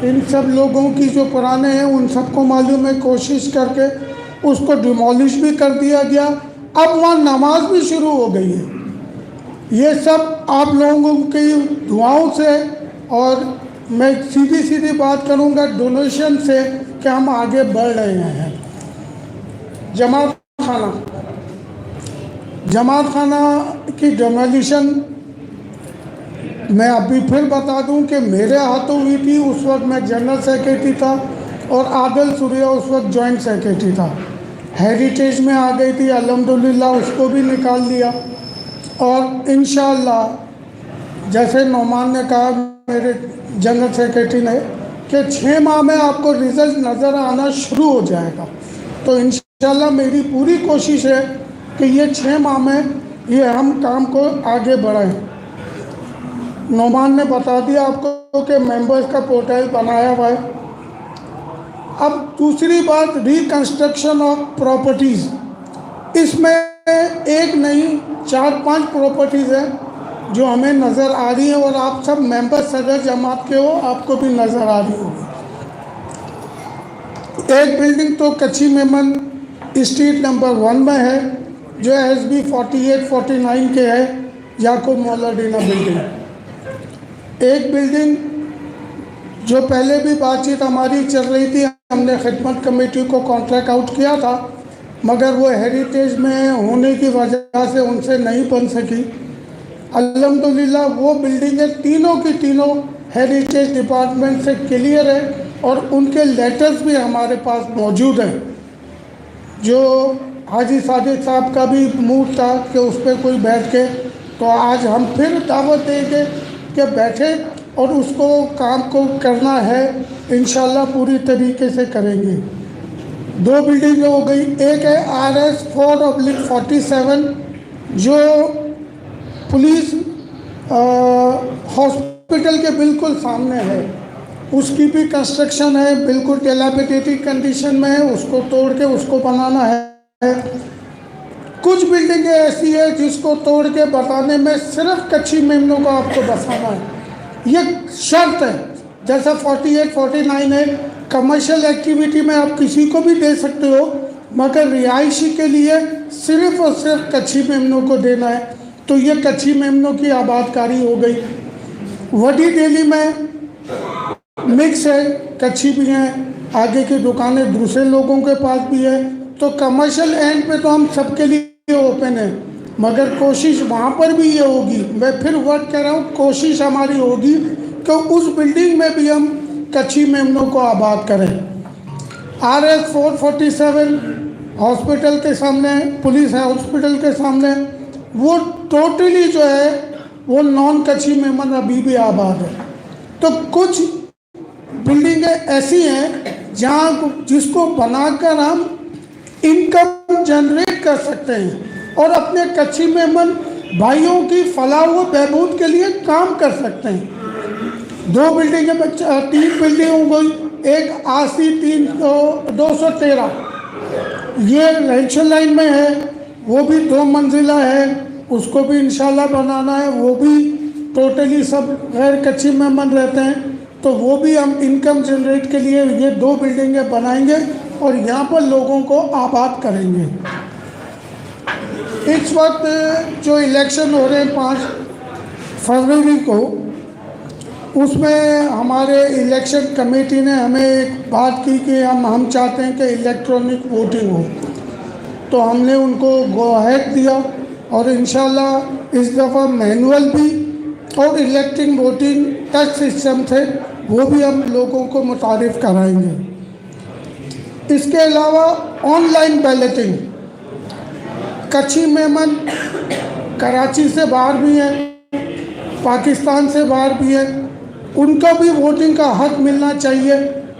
इन सब लोगों की जो पुराने हैं उन सबको मालूम है, कोशिश करके उसको डिमोलिश भी कर दिया गया। अब वहाँ नमाज भी शुरू हो गई है। ये सब आप लोगों की दुआओं से, और मैं सीधी सीधी बात करूँगा डोनेशन से, कि हम आगे बढ़ रहे हैं। जमात खाना की डिमोलिशन मैं अभी फिर बता दूं कि मेरे हाथों हुई थी। उस वक्त मैं जनरल सेक्रेटरी था और आदिल सूर्या उस वक्त जॉइंट सेक्रेटरी था। हेरिटेज में आ गई थी, अल्हम्दुलिल्लाह उसको भी निकाल लिया। और इंशाअल्लाह जैसे नौमान ने कहा, मेरे जनरल सेक्रेटरी ने, कि 6 माह में आपको रिज़ल्ट नज़र आना शुरू हो जाएगा। तो इंशाअल्लाह मेरी पूरी कोशिश है कि ये 6 माह में ये हम काम को आगे बढ़ाएं। नौमान ने बता दिया आपको कि मेंबर्स का पोर्टल बनाया हुआ है। अब दूसरी बात, रिकंस्ट्रक्शन ऑफ प्रॉपर्टीज़। इसमें एक नहीं 4-5 प्रॉपर्टीज़ हैं जो हमें नज़र आ रही हैं, और आप सब मेंबर सदर जमात के हो, आपको भी नज़र आ रही होगी। एक बिल्डिंग तो कच्ची मेमन स्ट्रीट नंबर 1 में है, जो SB 4849 के है, याकूब मौलाना बिल्डिंग। एक बिल्डिंग जो पहले भी बातचीत हमारी चल रही थी, हमने खिदमत कमेटी को कॉन्ट्रैक्ट आउट किया था, मगर वो हेरिटेज में होने की वजह से उनसे नहीं बन सकी। अल्हम्दुलिल्लाह वो बिल्डिंगें तीनों की तीनों हेरिटेज डिपार्टमेंट से क्लियर है, और उनके लेटर्स भी हमारे पास मौजूद हैं। जो हाजी सादिक साहब का भी मूड था कि उस पर कोई बैठ के, तो आज हम फिर दावत देंगे कि बैठे और उसको काम को करना है, इंशाल्लाह पूरी तरीके से करेंगे। 2 बिल्डिंगें हो गई। एक है RS 4/47 जो पुलिस हॉस्पिटल के बिल्कुल सामने है, उसकी भी कंस्ट्रक्शन है, बिल्कुल डिलापिडेटेड कंडीशन में है, उसको तोड़ के उसको बनाना है। कुछ बिल्डिंगें ऐसी है जिसको तोड़ के बताने में सिर्फ कच्ची मेमनों को आपको बसाना है, ये शर्त है। जैसा 48-49 है, कमर्शियल एक्टिविटी में आप किसी को भी दे सकते हो, मगर रिहायशी के लिए सिर्फ और सिर्फ कच्ची मेमनों को देना है। तो ये कच्ची मेमनों की आबादकारी हो गई। वडी दिल्ली में मिक्स है, कच्ची भी हैं, आगे की दुकानें दूसरे लोगों के पास भी है। तो कमर्शियल एंड पे तो हम सबके लिए ओपन है, मगर कोशिश वहाँ पर भी ये होगी, मैं फिर वर्क कर रहा हूँ, कोशिश हमारी होगी कि उस बिल्डिंग में भी हम कच्ची मेमनों को आबाद करें। RS 447 हॉस्पिटल के सामने, पुलिस है हॉस्पिटल के सामने, वो टोटली जो है वो नॉन कच्ची मेमन अभी भी आबाद है। तो कुछ बिल्डिंगें ऐसी हैं जहाँ जिसको बनाकर हम इनकम जनरेट कर सकते हैं और अपने कच्ची मेमन भाइयों की फलाह व बहबूद के लिए काम कर सकते हैं। 2 बिल्डिंगें 3 बिल्डिंग हो गई। एक RC 213 ये रेंशन लाइन में है, वो भी 2 मंजिला है, उसको भी इंशाल्लाह बनाना है। वो भी टोटली सब गैर कच्ची मेमन रहते हैं, तो वो भी हम इनकम जनरेट के लिए ये 2 बिल्डिंगें बनाएंगे और यहाँ पर लोगों को आबाद करेंगे। इस वक्त जो इलेक्शन हो रहे हैं 5 फरवरी को, उसमें हमारे इलेक्शन कमेटी ने हमें एक बात की कि हम चाहते हैं कि इलेक्ट्रॉनिक वोटिंग हो, तो हमने उनको गो अहेड दिया और इंशाल्लाह इस दफ़ा मैनुअल भी और इलेक्टिंग वोटिंग टच सिस्टम थे वो भी हम लोगों को मुतारिफ़ कराएंगे। इसके अलावा ऑनलाइन बैलेटिंग, कच्ची मेमन कराची से बाहर भी हैं, पाकिस्तान से बाहर भी हैं, उनको भी वोटिंग का हक मिलना चाहिए।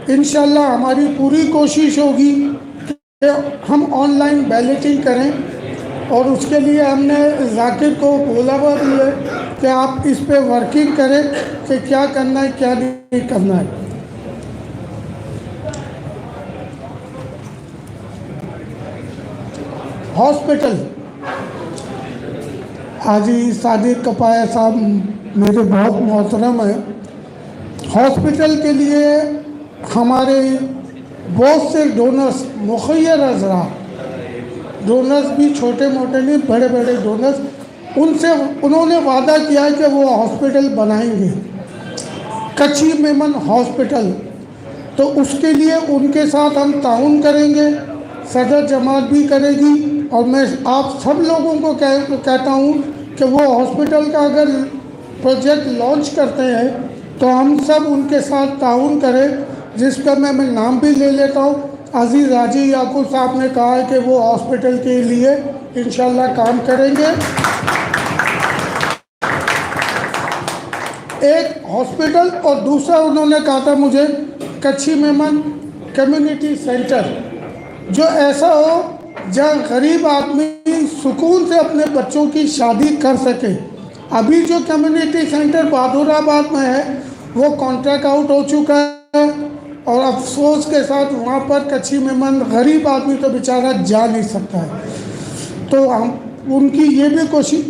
इंशाल्लाह हमारी पूरी कोशिश होगी कि हम ऑनलाइन बैलेटिंग करें और उसके लिए हमने जाकिर को बोला हुआ भी है कि आप इस पे वर्किंग करें कि क्या करना है क्या नहीं करना है। हॉस्पिटल, हाजी सादिक कपाया साहब मेरे बहुत मोहतरम हैं। हॉस्पिटल के लिए हमारे बहुत से डोनर्स, मुखय्यर अज़रा डोनर्स भी, छोटे मोटे नहीं बड़े बड़े डोनर्स, उनसे उन्होंने वादा किया है कि वो हॉस्पिटल बनाएंगे, कच्ची मेमन हॉस्पिटल। तो उसके लिए उनके साथ हम ताउन करेंगे, सदर जमात भी करेगी और मैं आप सब लोगों को कहता हूँ कि वो हॉस्पिटल का अगर प्रोजेक्ट लॉन्च करते हैं तो हम सब उनके साथ ताउन करें, जिसका मैं नाम भी ले लेता हूँ। अजीज़ हाजी याकूब साहब ने कहा है कि वो हॉस्पिटल के लिए इंशाल्लाह काम करेंगे। एक हॉस्पिटल और दूसरा उन्होंने कहा था मुझे कच्ची मेमन कम्युनिटी सेंटर, जो ऐसा हो जहाँ गरीब आदमी सुकून से अपने बच्चों की शादी कर सके। अभी जो कम्युनिटी सेंटर बहादुराबाद में है वो कॉन्ट्रैक्ट आउट हो चुका है और अफसोस के साथ वहाँ पर कच्ची मेमन गरीब आदमी तो बेचारा जा नहीं सकता है। तो हम उनकी ये भी कोशिश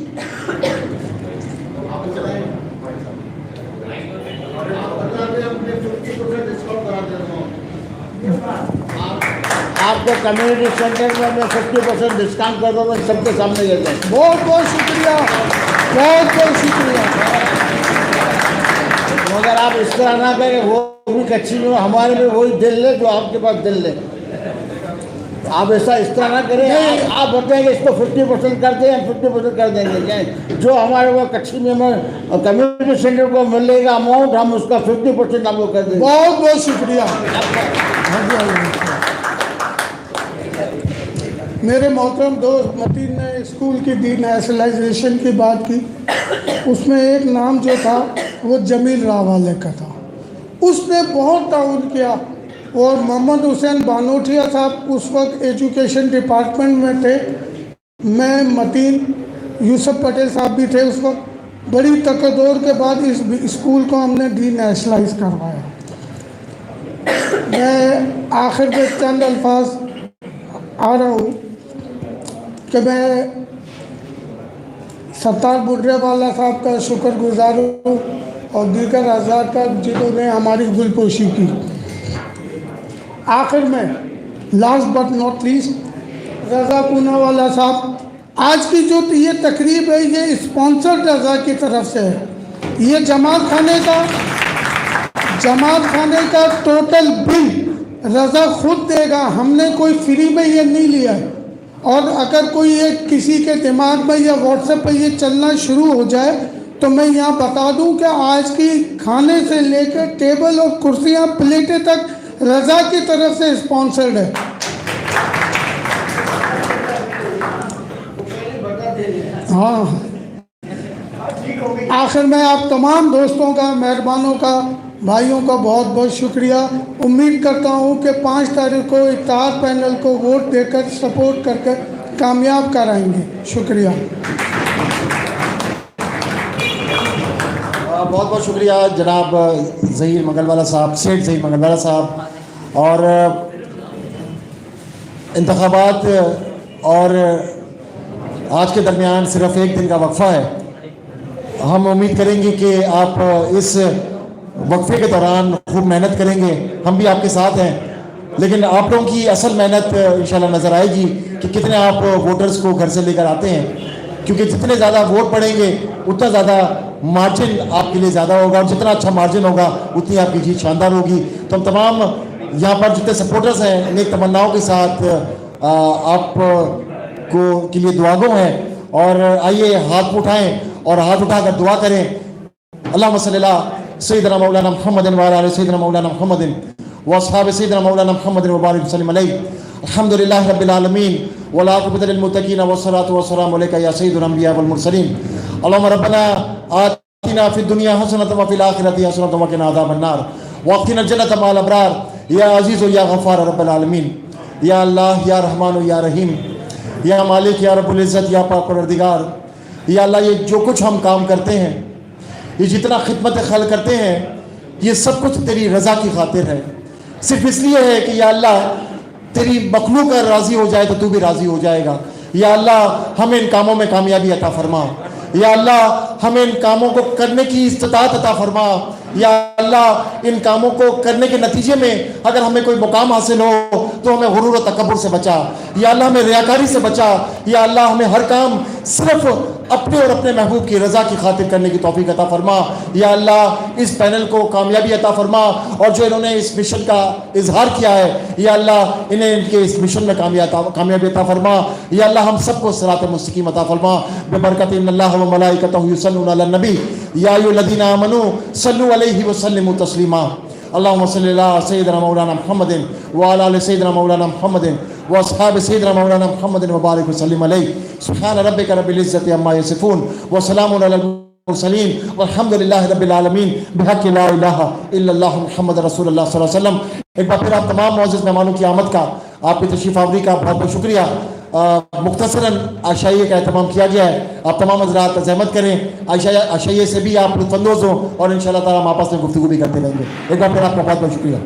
आपको कम्युनिटी सेंटर में मैं 50% डिस्काउंट कर दूँगा, सबके सामने कहते हैं। बहुत बहुत शुक्रिया, बहुत बहुत शुक्रिया। मगर आप इस तरह ना करें, वो भी कच्ची में हमारे में वही दिल है जो आपके पास दिल है। आप ऐसा इस तरह ना करें, आप बताएंगे इसको 50% कर दें, हम 50% कर देंगे। क्या जो हमारे वो कच्ची में कम्युनिटी सेंटर को मिलेगा अमाउंट, हम उसका 50% आपको कर देंगे। बहुत बहुत शुक्रिया। मेरे मोहतरम दोस्त मतीन ने स्कूल की डीनेशनलाइजेशन की बात की, उसमें एक नाम जो था वो जमील रावाले का था, उसने बहुत ताउन किया। और मोहम्मद हुसैन बानोटिया साहब उस वक्त एजुकेशन डिपार्टमेंट में थे, मैं मतीन, यूसुफ पटेल साहब भी थे उस वक्त। बड़ी तकदोर के बाद इस स्कूल को हमने डीनेशनलाइज करवाया। मैं आखिर में चंद अल्फाज आ रहा हूँ कि मैं सत्तार बुर्रेवाला साहब का शुक्रगुजार हूँ और दीगर आज़ाद का जिन्होंने हमारी गुलपोशी की। आखिर में लास्ट बट नॉट लीस्ट रज़ा पूनावाला साहब, आज की जो ये तकरीब है ये स्पॉन्सर्ड रज़ा की तरफ से है। ये जमात खाने का टोटल बिल रज़ा खुद देगा, हमने कोई फ्री में ये नहीं लिया है। और अगर कोई ये किसी के दिमाग में या व्हाट्सएप पे ये चलना शुरू हो जाए तो मैं यहाँ बता दूं कि आज की खाने से लेकर टेबल और कुर्सियाँ प्लेटें तक रज़ा की तरफ से स्पॉन्सर्ड है। हाँ, आखिर में आप तमाम दोस्तों का, मेहरबानों का, भाइयों का बहुत बहुत शुक्रिया। उम्मीद करता हूँ कि 5 तारीख को इत्तेहाद पैनल को वोट देकर सपोर्ट करके कामयाब कराएंगे। शुक्रिया। बहुत बहुत शुक्रिया जनाब ज़हीर मंगलवाला साहब, सेठ ज़हीर मंगलवाला साहब। और इंतखाबात और आज के दरमियान सिर्फ एक दिन का वक्फा है। हम उम्मीद करेंगे कि आप इस वक्फे के दौरान खूब मेहनत करेंगे, हम भी आपके साथ हैं। लेकिन आप लोगों की असल मेहनत इंशाल्लाह नज़र आएगी कि कितने आप वोटर्स को घर से लेकर आते हैं, क्योंकि जितने ज़्यादा वोट पड़ेंगे उतना ज़्यादा मार्जिन आपके लिए ज़्यादा होगा, और जितना अच्छा मार्जिन होगा उतनी आपकी जीत शानदार होगी। तो हम तमाम यहाँ पर जितने सपोर्टर्स हैं नेक तमन्नाओं के साथ आप को के लिए दुआगो हैं, और आइए हाथ उठाएं और हाथ उठाकर दुआ करें। अल्लाहुम्मा सल्ली अला सय्यिदना मौलाना मुहम्मदिन व अला सय्यिदना मौलाना मुहम्मदिन व अस्हाब सय्यिदना मौलाना मुहम्मदिन व बारिक वसल्लिम अलैहि। अल्हम्दुलिल्लाहि रब्बिल आलमीन वल आक़िबतु लिल मुत्तक़ीन वस्सलातु वस्सलामु अलैका या सय्यिदुल अंबिया वल मुरसलीन। अल्लाहुम्मा रब्बना आतिना फिद दुनिया हसनतन व फिल आखिरति हसनतन व क़िना अज़ाबन नार वक़िना जन्नत मअल अबरार या अज़ीज़ या गफ़्फ़ार रब्बिल आलमीन। या अल्लाह या रहमान या रहीम या मालिक या रब्बुल इज़्ज़त या पाक परवरदिगार, या अल्लाह ये जो कुछ हम काम करते हैं, ये जितना खिदमत खल करते हैं, ये सब कुछ तेरी रज़ा की खातिर है। सिर्फ इसलिए है कि या अल्लाह तेरी मखलूक अगर राज़ी हो जाए तो तू भी राज़ी हो जाएगा। या अल्लाह हमें इन कामों में कामयाबी अता फरमा। या अल्लाह हमें इन कामों को करने की इस्तिताअत अता फरमा। या अल्लाह इन कामों को करने के नतीजे में अगर हमें कोई मुकाम हासिल हो तो हमें गुरूर और तकब्बुर से बचा। या अल्लाह हमें रियाकारी से बचा। या अल्लाह हमें हर काम सिर्फ अपने और अपने महबूब की रज़ा की खातिर करने की तौफीक अता फरमा। या अल्लाह इस पैनल को कामयाबी अता फरमा, और जो इन्होंने इस मिशन का इजहार किया है, या अल्लाह इन्हें इनके इस मिशन में कामयाबी अता फरमा। या अल्लाह हम सबको सिरात मुस्तकीम अता फरमा। बेबरकत इन्नल्लाह व मलाइकतहु युसल्लूना अलन नबी या अय्युहल्लज़ीना आमनू सल्लु अलैहि व सल्लिमू तस्लीमा। अल्लाहुम्मा सल्लि अला सय्यिदना मौलाना मुहम्मदिन व अला आलि सय्यिदना मौलाना मुहम्मदिन व अस्हाब सय्यिदना मौलाना मुहम्मदिन व बारिक वसल्लिम अलैहि। सुब्हान रब्बिका रब्बिल इज़्ज़ति अम्मा यसिफून व सलामुन अलल मुरसलीन वल्हम्दुलिल्लाहि रब्बिल आलमीन बिहक़्क़ि ला इलाहा इल्लल्लाहु मुहम्मद रसूलुल्लाह सल्लल्लाहु अलैहि वसल्लम। एक बार फिर आप तमाम मौजूद मेहमानों की आमद का, आपकी तशरीफ़ आवरी का बहुत बहुत शुक्रिया। मुख्तसरन आशाइये का एहतमाम किया गया है, आप तमाम हज़रात ज़हमत करें, आशाइये से भी आप लुत्फ़अंदोज़ हों, और इंशाअल्लाह ताला हम आपस में गुफ्तगू भी करते रहेंगे। एक बार फिर आपका बहुत बहुत शुक्रिया।